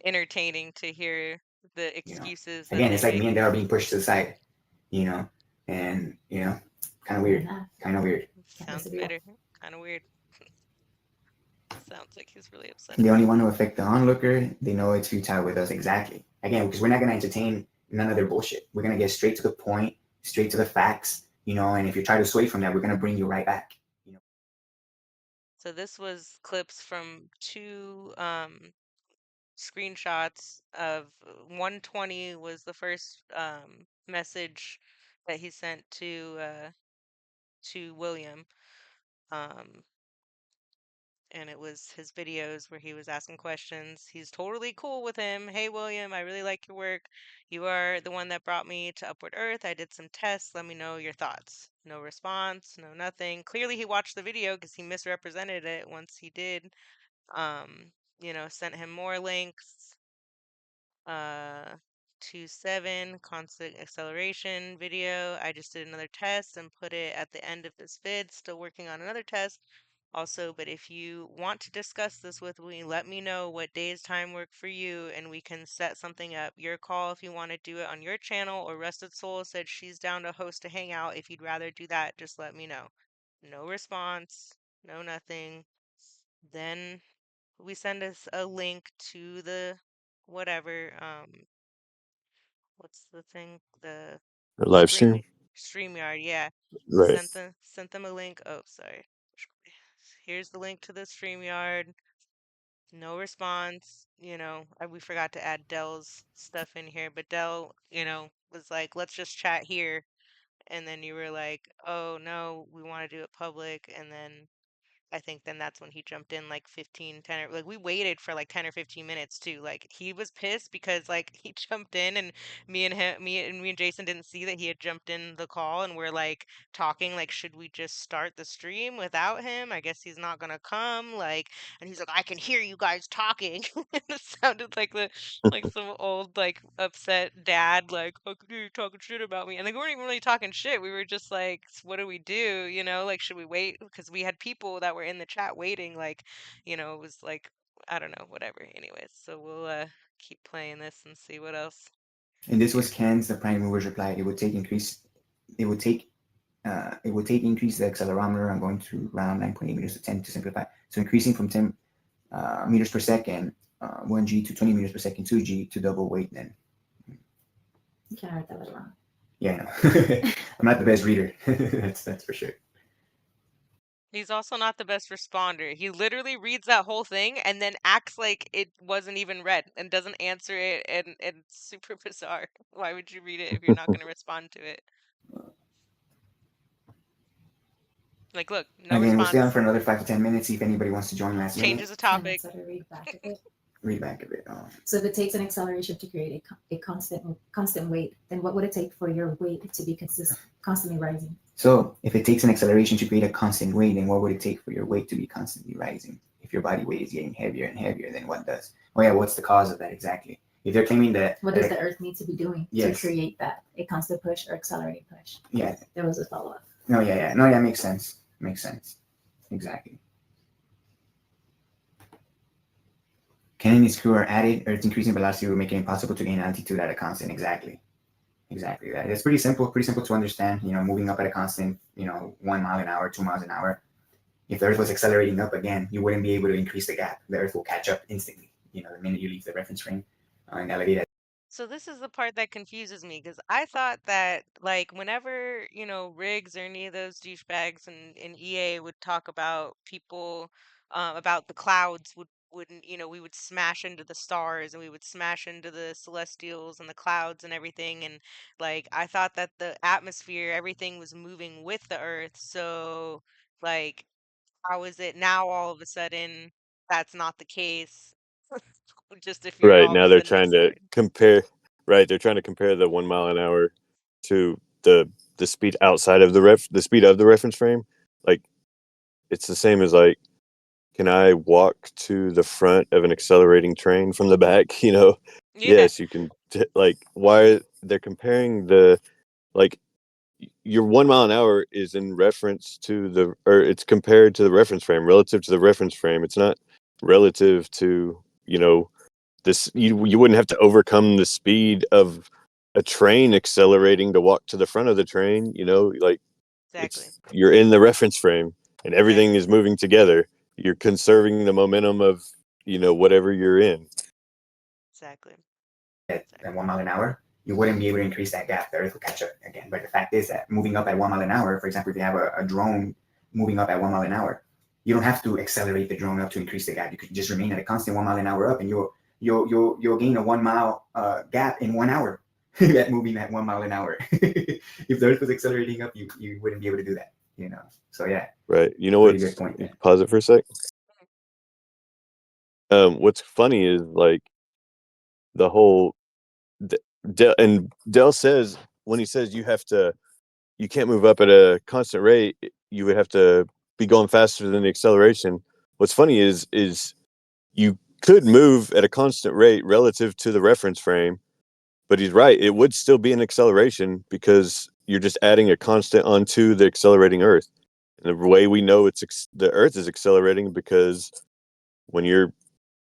A: entertaining to hear the
D: You know,
A: excuses that
D: again,
A: they
D: it's like
A: make.
D: me and Dell are being pushed to the side, and kind of weird, kind of weird.
F: Can't
A: Sounds
F: disagree.
A: bitter, kind of weird. Sounds like he's really upset
D: They
A: about
D: only
A: it.
D: want to affect the onlooker. They know it's futile with us, exactly. Again, because we're not going to entertain none of their bullshit. We're going to get straight to the point, straight to the facts, and if you try to sway from that, we're going to bring you right back.
A: So this was clips from two screenshots of 120 was the first message that he sent to William. Um, and it was his videos where he was asking questions. He's totally cool with him. Hey, William, I really like your work. You are the one that brought me to Upward Earth. I did some tests. Let me know your thoughts. No response, no nothing. Clearly, he watched the video because he misrepresented it once he did. Sent him more links. uh 2.7 constant acceleration video. I just did another test and put it at the end of this vid. Still working on another test also, but if you want to discuss this with me, let me know what days time work for you and we can set something up. Your call if you want to do it on your channel, or Rested Soul said she's down to host a hangout. If you'd rather do that, just let me know. No response, no nothing. Then we send us a link to the whatever, what's the thing? The
B: A live stream,
A: StreamYard, yeah.
B: right?
A: Sent them a link. Oh, sorry. Here's the link to the StreamYard. No response. We forgot to add Dell's stuff in here, but Dell, was like, let's just chat here. And then you were like, oh no, we want to do it public. And then I think then that's when he jumped in like 15, 10, like we waited for like 10 or 15 minutes too. Like he was pissed because like he jumped in, and me and Jason didn't see that he had jumped in the call, and we're like talking like, should we just start the stream without him? I guess he's not gonna come. Like, and he's like, I can hear you guys talking. It sounded like some old like upset dad, like, I could hear you talking shit about me. And like we weren't even really talking shit. We were just like, what do we do? Like, should we wait? Because we had people that were in the chat waiting, like, it was like, I don't know, whatever. Anyways, so we'll keep playing this and see what else
D: And this
A: here.
D: was Ken's, the prime mover's reply. It would take increase the accelerometer. I'm going to round 9.8 meters to 10 to simplify. So increasing from 10 meters per second, 1G to 20 meters per second, 2G to double weight then.
F: You can't write that little wrong.
D: Yeah, I know. I'm not the best reader. That's for sure.
A: He's also not the best responder. He literally reads that whole thing and then acts like it wasn't even read and doesn't answer it, and it's super bizarre. Why would you read it if you're not going to respond to it? Like, look, no
D: Again, we'll stay on
A: response.
D: for another 5 to 10 minutes. See if anybody wants to join last minute.
A: Changes the
F: And then
A: topic.
F: sort of read back a bit.
D: Read back a bit.
F: So if it takes an acceleration to create a constant weight, then what would it take for your weight to be constantly rising?
D: So if it takes an acceleration to create a constant weight, then what would it take for your weight to be constantly rising? If your body weight is getting heavier and heavier, then what does? Oh yeah, what's the cause of that exactly? If they're claiming that,
F: What does the Earth need to be doing to
D: Yes.
F: create that a constant push or accelerating push?
D: Yeah.
F: There was a follow up.
D: No, yeah, no, yeah, makes sense. Makes sense. Exactly. Can any screw are added, Earth's increasing velocity will make it impossible to gain altitude at a constant. Exactly. Exactly that. It's pretty simple to understand. Moving up at a constant, 1 mile an hour, 2 miles an hour. If the Earth was accelerating up again, you wouldn't be able to increase the gap. The Earth will catch up instantly. The minute you leave the reference frame and elevate it.
A: So this is the part that confuses me because I thought that like whenever, Riggs or any of those douchebags in EA would talk about people about the clouds wouldn't, we would smash into the stars and we would smash into the celestials and the clouds and everything. And like I thought that the atmosphere, everything was moving with the earth. So like how is it now all of a sudden that's not the case? Just if you're
B: Right
A: all of
B: now
A: a
B: they're
A: sudden
B: trying to
A: accelerating.
B: compare. Right, they're trying to compare the 1 mile an hour to the speed outside of the speed of the reference frame. Like it's the same as like, can I walk to the front of an accelerating train from the back?
A: Yeah,
B: Yes, you can. Like, why they're comparing the like your 1 mile an hour is in reference to or it's compared to the reference frame, relative to the reference frame. It's not relative to this. You wouldn't have to overcome the speed of a train accelerating to walk to the front of the train. Like
A: exactly.
B: you're in the reference frame and everything
A: Exactly.
B: is moving together. You're conserving the momentum of whatever you're in.
A: Exactly.
D: At 1 mile an hour, you wouldn't be able to increase that gap. The Earth will catch up again. But the fact is that moving up at 1 mile an hour, for example, if you have a drone moving up at 1 mile an hour, you don't have to accelerate the drone up to increase the gap. You could just remain at a constant 1 mile an hour up, and you'll gain a 1 mile gap in 1 hour. That moving at 1 mile an hour. If the Earth was accelerating up, you wouldn't be able to do that. So yeah.
B: Right. You know
D: Pretty
B: what's
D: good point. Yeah.
B: pause it for a sec. What's funny is like the whole and Dell says, when he says you can't move up at a constant rate, you would have to be going faster than the acceleration. What's funny is you could move at a constant rate relative to the reference frame, but he's right. It would still be an acceleration because you're just adding a constant onto the accelerating Earth. And the way we know the Earth is accelerating because when you're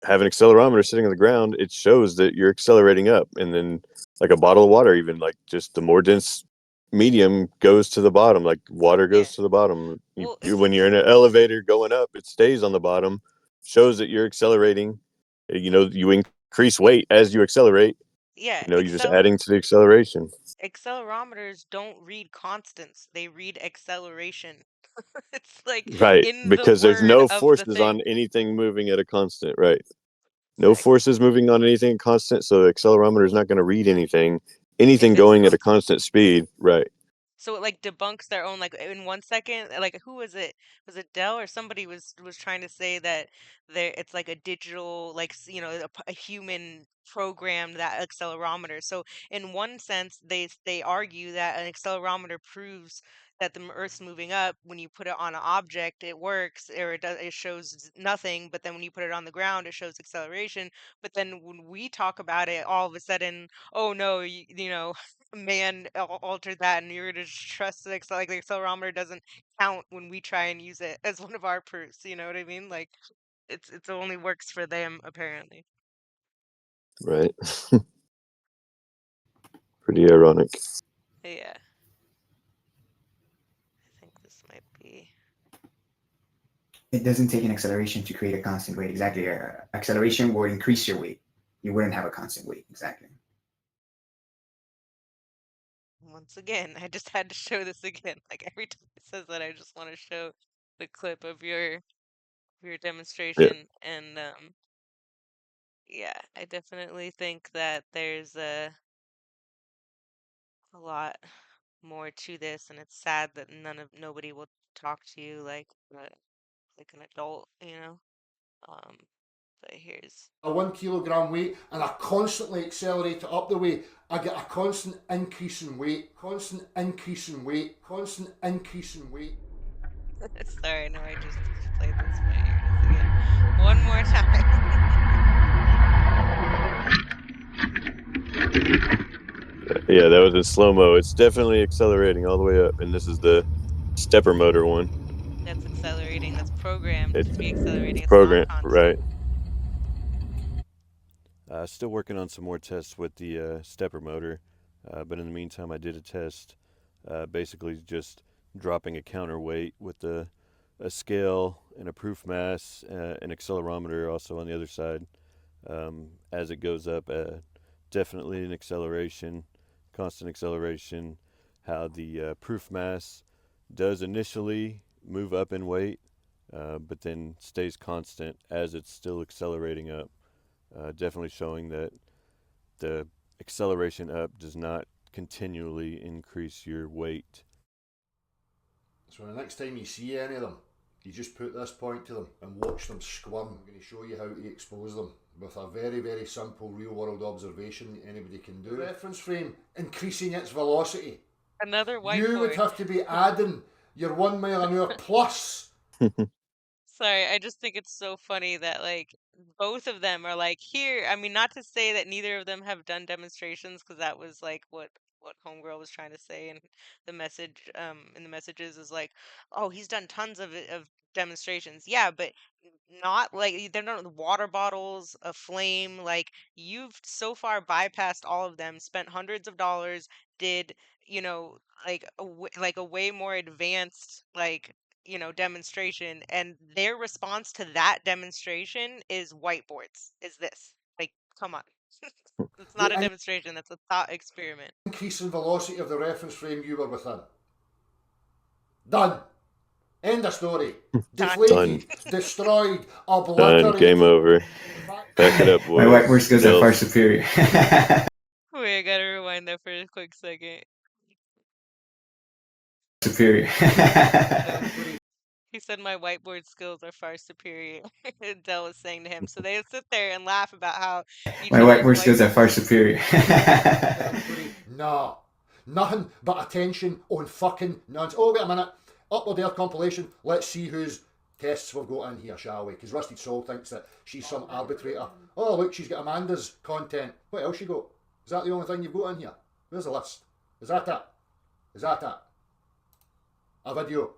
B: have an accelerometer sitting on the ground, it shows that you're accelerating up. And then like a bottle of water, even like just the more dense medium goes to the bottom, like water
A: Yeah.
B: goes to the bottom.
A: Well,
B: When you're in an elevator going up, it stays on the bottom, shows that you're accelerating. You increase weight as you accelerate.
A: yeah,
B: You're just adding to the acceleration.
A: accelerometers don't read constants. They read acceleration. It's like
B: Right.
A: in the
B: Because there's
A: word
B: no
A: of the
B: forces
A: thing.
B: on anything moving at a constant. Right. No
A: Exactly.
B: forces moving on anything constant, so the accelerometer is not going to read anything
A: If it's
B: going at a constant speed. Right.
A: so it like debunks their own like in 1 second. Like who was it? Was it Dell or somebody was trying to say that there it's like a digital like a human programmed that accelerometer. So in one sense they argue that an accelerometer proves that the Earth's moving up. When you put it on an object, it works, or it shows nothing. But then when you put it on the ground, it shows acceleration. But then when we talk about it, all of a sudden, oh no, man altered that, and you're gonna just trust like the accelerometer doesn't count when we try and use it as one of our proofs. You know what I mean? Like it only works for them apparently.
B: Right. Pretty ironic.
A: Yeah, I think this might be.
D: It doesn't take an acceleration to create a constant weight. Exactly. Acceleration would increase your weight. You wouldn't have a constant weight. Exactly.
A: Once again, I just had to show this again. Like every time it says that, I just want to show the clip of your
B: Yeah.
A: demonstration. And yeah, I definitely think that there's a lot more to this, and it's sad that nobody will talk to you like an adult, you know. Um, but here's
H: a 1 kilogram weight and I constantly accelerate it up the way, I get a constant increase in weight, constant increase in weight, constant increase in weight.
A: sorry, no, I just played this, but here it is again. One more time.
B: Yeah, that was in slow mo. It's definitely accelerating all the way up, and this is the stepper motor one.
A: That's accelerating. That's programmed to be
B: It's
A: accelerating. It's not
B: programmed
A: constant.
B: right. Still working on some more tests with the stepper motor, but in the meantime, I did a test, basically just dropping a counterweight with a scale and a proof mass, an accelerometer also on the other side. As it goes up, definitely an acceleration, constant acceleration. How the proof mass does initially move up in weight, but then stays constant as it's still accelerating up. Definitely showing that the acceleration up does not continually increase your weight.
H: So the next time you see any of them, you just put this point to them and watch them squirm. I'm going to show you how to expose them with a very, very simple real world observation that anybody can do. The reference frame increasing its velocity.
A: Another
H: You would
A: whiteboard.
H: have to be adding your 1 mile an hour plus.
A: Sorry, I just think it's so funny that like both of them are like here. I mean, not to say that neither of them have done demonstrations because that was like what Homegirl was trying to say in the message in the messages is like, oh, he's done tons of demonstrations. Yeah, but not like they're not water bottles, a flame. Like you've so far bypassed all of them, spent hundreds of dollars, did like like a way more advanced demonstration, and their response to that demonstration is whiteboards. Is this like, come on? It's not a
H: The
A: demonstration, that's a thought experiment.
H: increase in velocity of the reference frame you were within. Done. End of story.
A: Done.
H: Deflated, destroyed,
B: Done. Game
H: obliterated.
B: over. Pack it up,
D: My
B: boys.
D: whiteboard skills are far superior.
A: Wait, I gotta rewind that for a quick second.
D: Superior.
A: He said my whiteboard skills are far superior. Dell was saying to him. So they sit there and laugh about how each
D: My
A: other's
D: whiteboard skills are far
A: whiteboards.
D: superior.
H: No. Nothing but attention on fucking nonsense. Oh, wait a minute. Upload their compilation. Let's see whose tests we've got in here, shall we? Because Rusted Soul thinks that she's some arbitrator. Oh, look, she's got Amanda's content. What else you got? Is that the only thing you've got in here? Where's the list? Is that it? Is that it? A video.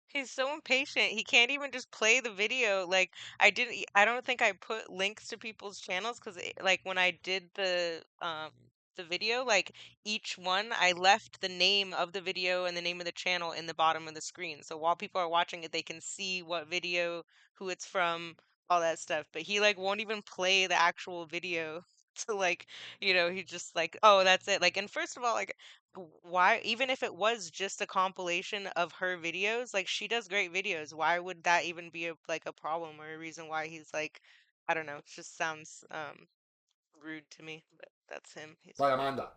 A: He's so impatient. He can't even just play the video. Like I don't think I put links to people's channels because like when I did the video, like each one I left the name of the video and the name of the channel in the bottom of the screen. So while people are watching it, they can see what video, who it's from, all that stuff. But he like won't even play the actual video to like, he just like, oh, that's it. Like, and first of all, like why, even if it was just a compilation of her videos, like she does great videos, why would that even be like a problem or a reason why he's like, I don't know, it just sounds rude to me, but that's him. He's
H: By
A: weird.
H: Amanda.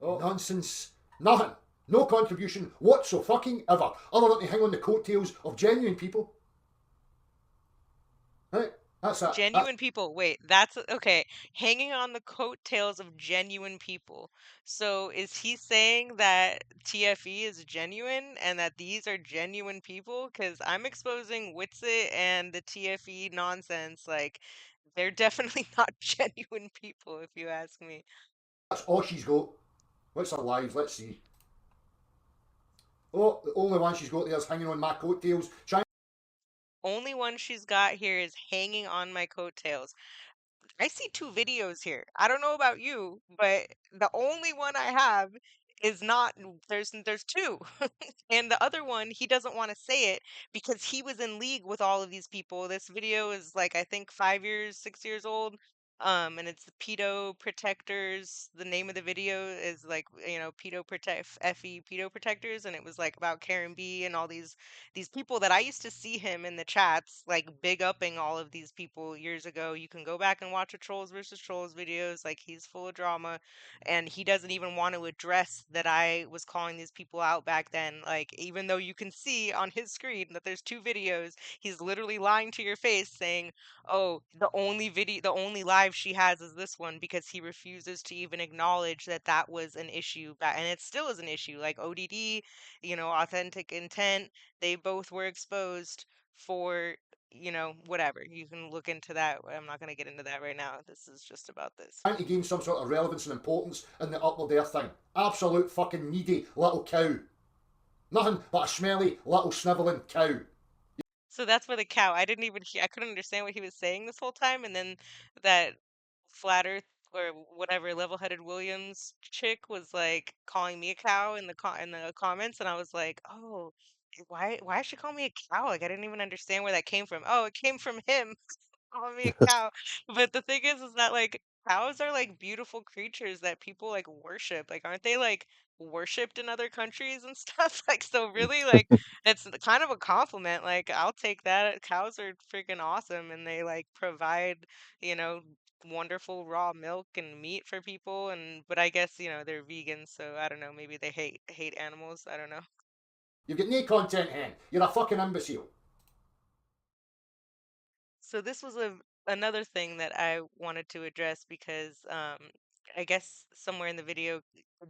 H: Oh. Nonsense. Nothing. No contribution whatsoever fucking ever, other than to hang on the coattails of genuine people. Right? That's it.
A: Genuine people. Wait, that's okay. Hanging on the coattails of genuine people. So is he saying that TFE is genuine and that these are genuine people? Because I'm exposing Witsit and the TFE nonsense. Like, they're definitely not genuine people, if you ask me.
H: That's all she's got. What's her live? Let's see. Oh, the only one she's got there is hanging on my coattails.
A: Only one she's got here is hanging on my coattails. I see two videos here. I don't know about you, but the only one I have is not there's two. And the other one, he doesn't want to say it because he was in league with all of these people. This video is like I think 5 years, 6 years old. And it's pedo protectors. The name of the video is like, pedo protect fe pedo protectors, and it was like about Karen B and all these people that I used to see him in the chats, like big upping all of these people years ago. You can go back and watch the Trolls versus Trolls videos. Like, he's full of drama, and he doesn't even want to address that I was calling these people out back then. Like, even though you can see on his screen that there's two videos, he's literally lying to your face saying, oh, the only live she has is this one, because he refuses to even acknowledge that that was an issue back, and it still is an issue. Like ODD, authentic intent, they both were exposed for, whatever. You can look into that. I'm not going to get into that right now. This is just about this.
H: Trying to gain some sort of relevance and importance in the upward air thing. Absolute fucking needy little cow. Nothing but a smelly little snivelling cow.
A: So that's where the cow. I didn't even hear. I couldn't understand what he was saying this whole time, and then that flat Earth or whatever level-headed Williams chick was like calling me a cow in the comments, and I was like, oh, why is she calling me a cow? Like, I didn't even understand where that came from. Oh, it came from him calling me a cow. But the thing is that like cows are like beautiful creatures that people like worship. Like, aren't they like worshipped in other countries and stuff? Like, so really, like, it's kind of a compliment. Like, I'll take that. Cows are freaking awesome, and they like provide, you know, wonderful raw milk and meat for people. And but I guess, they're vegans, so I don't know, maybe they hate animals. I don't know.
H: You've got no content, hen. You're a fucking imbecile.
A: So this was another thing that I wanted to address because I guess somewhere in the video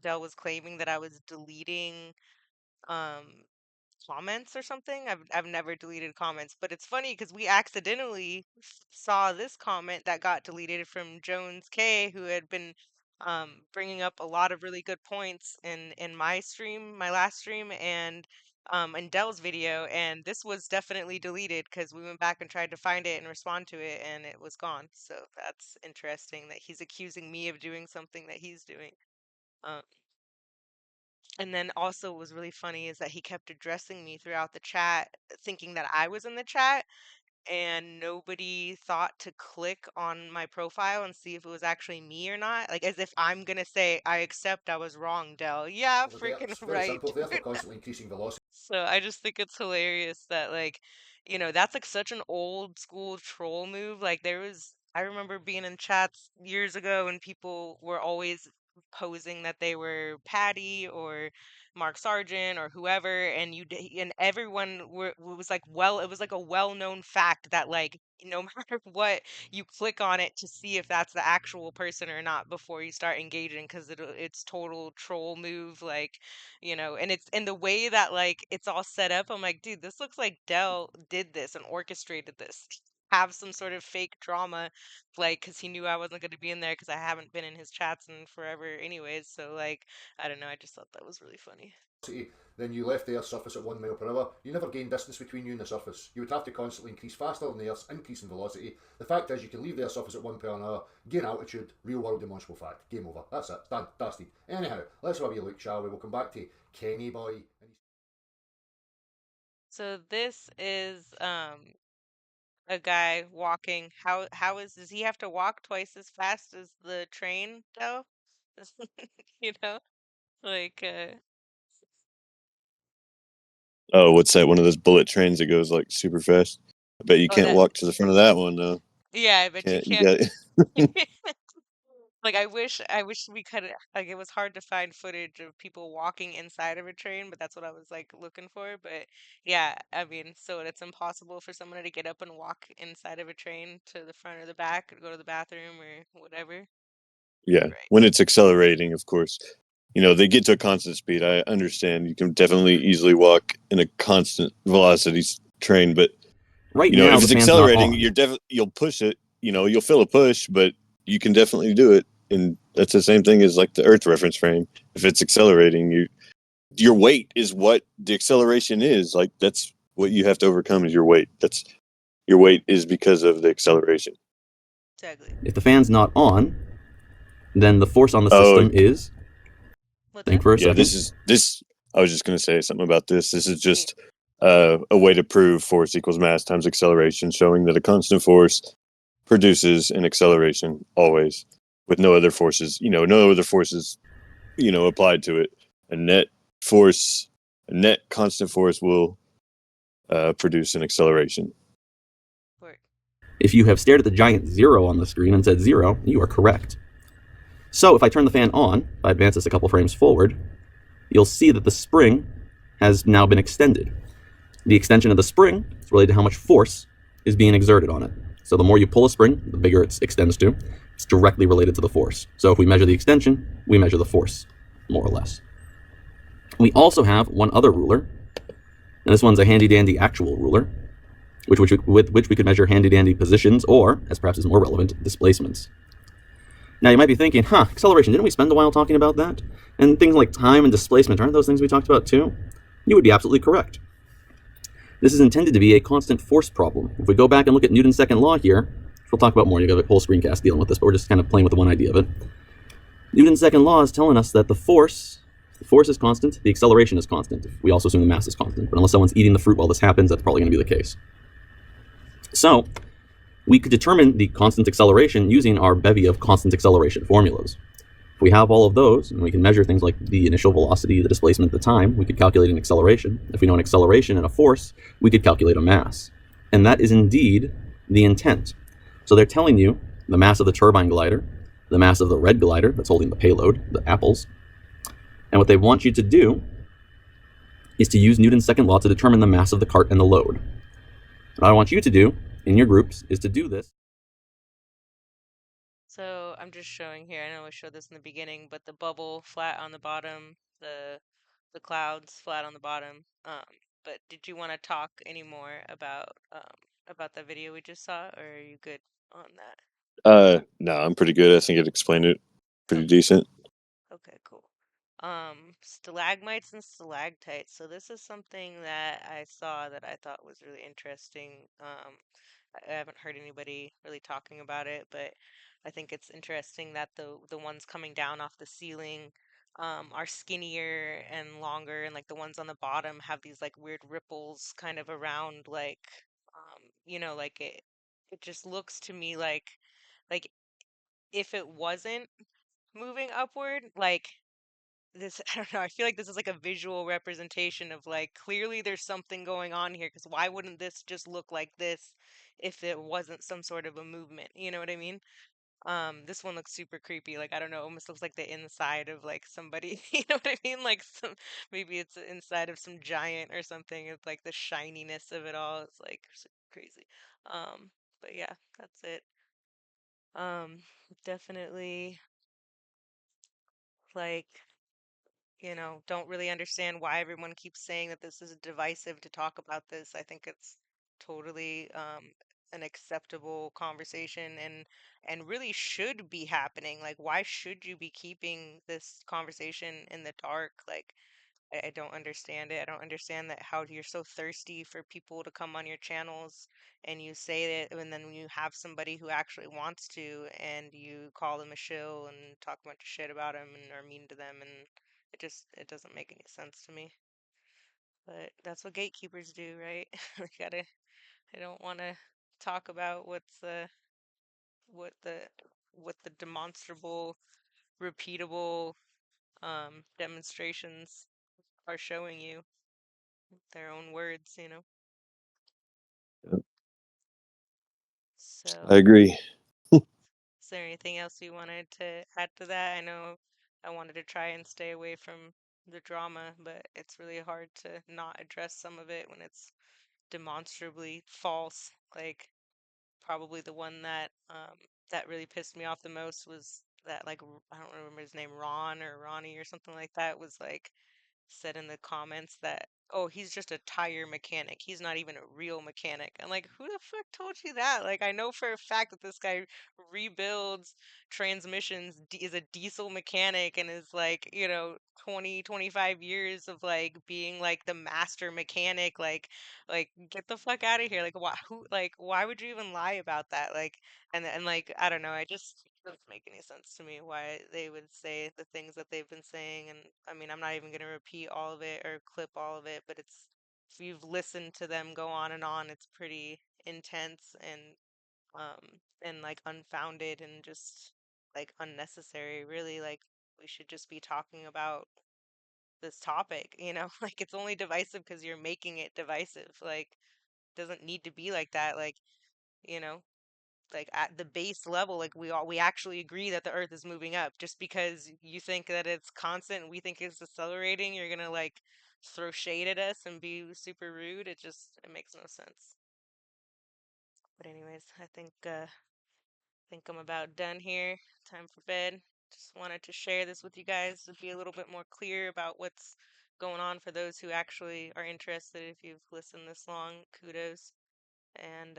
A: Dell was claiming that I was deleting um comments or something. I've never deleted comments, but it's funny because we accidentally saw this comment that got deleted from Jones K, who had been bringing up a lot of really good points in my stream, my last stream, and in Dell's video, and this was definitely deleted because we went back and tried to find it and respond to it, and it was gone. So that's interesting that he's accusing me of doing something that he's doing. Um, and then also what was really funny is that he kept addressing me throughout the chat, thinking that I was in the chat, and nobody thought to click on my profile and see if it was actually me or not. Like, as if I'm gonna say, I accept I was wrong, Dell. Yeah, freaking
H: It's very
A: right.
H: simple, therefore constantly increasing velocity.
A: So I just think it's hilarious that like, that's like such an old school troll move. Like, I remember being in chats years ago and people were always posing that they were Patty or Mark Sargent or whoever, and and everyone was like, well, it was like a well-known fact that like no matter what, you click on it to see if that's the actual person or not before you start engaging, because it's total troll move. Like, and it's in the way that like it's all set up. I'm like, dude, this looks like Dell did this and orchestrated this. Have some sort of fake drama, like, because he knew I wasn't going to be in there because I haven't been in his chats in forever, anyways. So, like, I don't know. I just thought that was really funny.
H: Then you left the Earth's surface at 1 mile per hour, you never gain distance between you and the surface. You would have to constantly increase faster than the Earth's increase in velocity. The fact is, you can leave the Earth's surface at 1 mile per hour, gain altitude, real world demonstrable fact. Game over. That's it. Done. Dusty. Anyhow, let's have a wee look, shall we? We'll come back to Kenny Boy.
A: So this is a guy walking. Does he have to walk twice as fast as the train though? You know? Like
B: Oh, what's that? One of those bullet trains that goes like super fast. I bet you
A: oh,
B: can't
A: that,
B: walk to the front of that one though.
A: yeah, I bet you
B: Can't you
A: can't.
B: got?
A: Like, I wish we could, like, it was hard to find footage of people walking inside of a train, but that's what I was like looking for. But yeah, I mean, so it's impossible for someone to get up and walk inside of a train to the front or the back or go to the bathroom or whatever.
B: Yeah,
A: Right.
B: when it's accelerating, of course. They get to a constant speed. I understand you can definitely easily walk in a constant velocity train, but
I: Right now,
B: if
I: the
B: it's
I: fan's not
B: accelerating,
I: on.
B: you'll push it. You'll feel a push, but you can definitely do it. And that's the same thing as like the Earth reference frame. If it's accelerating, your weight is what the acceleration is. Like, that's what you have to overcome is your weight. Your weight is because of the acceleration.
A: Exactly.
I: If the fan's not on, then the force on the
B: Oh,
I: system is.
A: What's
I: Think
A: that?
I: for a
B: yeah,
I: second.
B: this. I was just going to say something about this. This is
A: Yeah.
B: just a way to prove force equals mass times acceleration, showing that a constant force produces an acceleration always, with no other forces. No other forces. Applied to it. A net force, a net constant force will produce an acceleration.
A: Work.
I: If you have stared at the giant 0 on the screen and said 0, you are correct. So if I turn the fan on, if I advance this a couple frames forward, you'll see that the spring has now been extended. The extension of the spring is related to how much force is being exerted on it. So the more you pull a spring, the bigger it extends to. It's directly related to the force. So if we measure the extension, we measure the force, more or less. We also have one other ruler, and this one's a handy-dandy actual ruler, with which we could measure handy-dandy positions, or, as perhaps is more relevant, displacements. Now you might be thinking, acceleration, didn't we spend a while talking about that? And things like time and displacement, aren't those things we talked about too? You would be absolutely correct. This is intended to be a constant force problem. If we go back and look at Newton's second law here, which we'll talk about more, you got a whole screencast dealing with this, but we're just kind of playing with the one idea of it. Newton's second law is telling us that the force is constant, the acceleration is constant. We also assume the mass is constant, but unless someone's eating the fruit while this happens, that's probably going to be the case. So we could determine the constant acceleration using our bevy of constant acceleration formulas. If we have all of those, and we can measure things like the initial velocity, the displacement, the time, we could calculate an acceleration. If we know an acceleration and a force, we could calculate a mass. And that is indeed the intent. So they're telling you the mass of the turbine glider, the mass of the red glider that's holding the payload, the apples. And what they want you to do is to use Newton's second law to determine the mass of the cart and the load. What I want you to do in your groups is to do this.
A: So I'm just showing here, I know I showed this in the beginning, but the bubble flat on the bottom, the clouds flat on the bottom. But did you want to talk any more about that video we just saw, or are you good on that?
B: No, I'm pretty good. I think it explained it pretty decent.
A: Okay, cool. Stalagmites and stalactites. So this is something that I saw that I thought was really interesting. I haven't heard anybody really talking about it, but I think it's interesting that the ones coming down off the ceiling are skinnier and longer, and like the ones on the bottom have these like weird ripples kind of around, like like it just looks to me like if it wasn't moving upward, like this, I don't know, I feel like this is like a visual representation of like clearly there's something going on here, because why wouldn't this just look like this if it wasn't some sort of a movement? You know what I mean? This one looks super creepy. Like, I don't know, almost looks like the inside of like somebody, you know what I mean? Like maybe it's the inside of some giant or something. It's like the shininess of it all. It's like crazy. But yeah, that's it. Um, Definitely like don't really understand why everyone keeps saying that this is divisive to talk about this. I think it's totally an acceptable conversation and really should be happening. Like, why should you be keeping this conversation in the dark? Like, I don't understand it. I don't understand that how you're so thirsty for people to come on your channels and you say it, and then when you have somebody who actually wants to, and you call them a shill and talk a bunch of shit about them and are mean to them, and it doesn't make any sense to me. But that's what gatekeepers do, right? They gotta. I don't want to talk about what the what the demonstrable, repeatable demonstrations are showing you. Their own words.
B: I
A: So,
B: agree.
A: is there anything else you wanted to add to that? I know I wanted to try and stay away from the drama, but it's really hard to not address some of it when it's demonstrably false. Like, probably the one that really pissed me off the most was that, like, I don't remember his name, Ron or Ronnie or something like that, was like said in the comments that, oh, he's just a tire mechanic. He's not even a real mechanic. I'm like, who the fuck told you that? Like, I know for a fact that this guy rebuilds transmissions, is a diesel mechanic, and is like, 20, 25 years of like being like the master mechanic. Like get the fuck out of here. Like, why would you even lie about that? Like, and like, I don't know, I just doesn't make any sense to me why they would say the things that they've been saying. And I mean, I'm not even going to repeat all of it or clip all of it, but if you've listened to them go on and on, it's pretty intense. And and like unfounded and just like unnecessary. Really, like we should just be talking about this topic, you know? Like it's only divisive because you're making it divisive. Like doesn't need to be like that. Like, you know, like at the base level, like we actually agree that the earth is moving up. Just because you think that it's constant and we think it's accelerating, you're gonna like throw shade at us and be super rude. It makes no sense. But anyways, I think I'm about done here. Time for bed. Just wanted to share this with you guys to be a little bit more clear about what's going on for those who actually are interested. If you've listened this long, kudos. And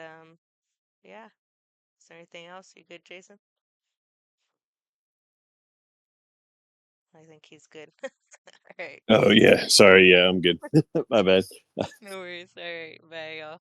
A: yeah. Is there anything else? You good, Jason? I think he's good. All right.
B: Oh yeah, sorry. Yeah, I'm good. My bad.
A: No worries. All right. Bye, y'all.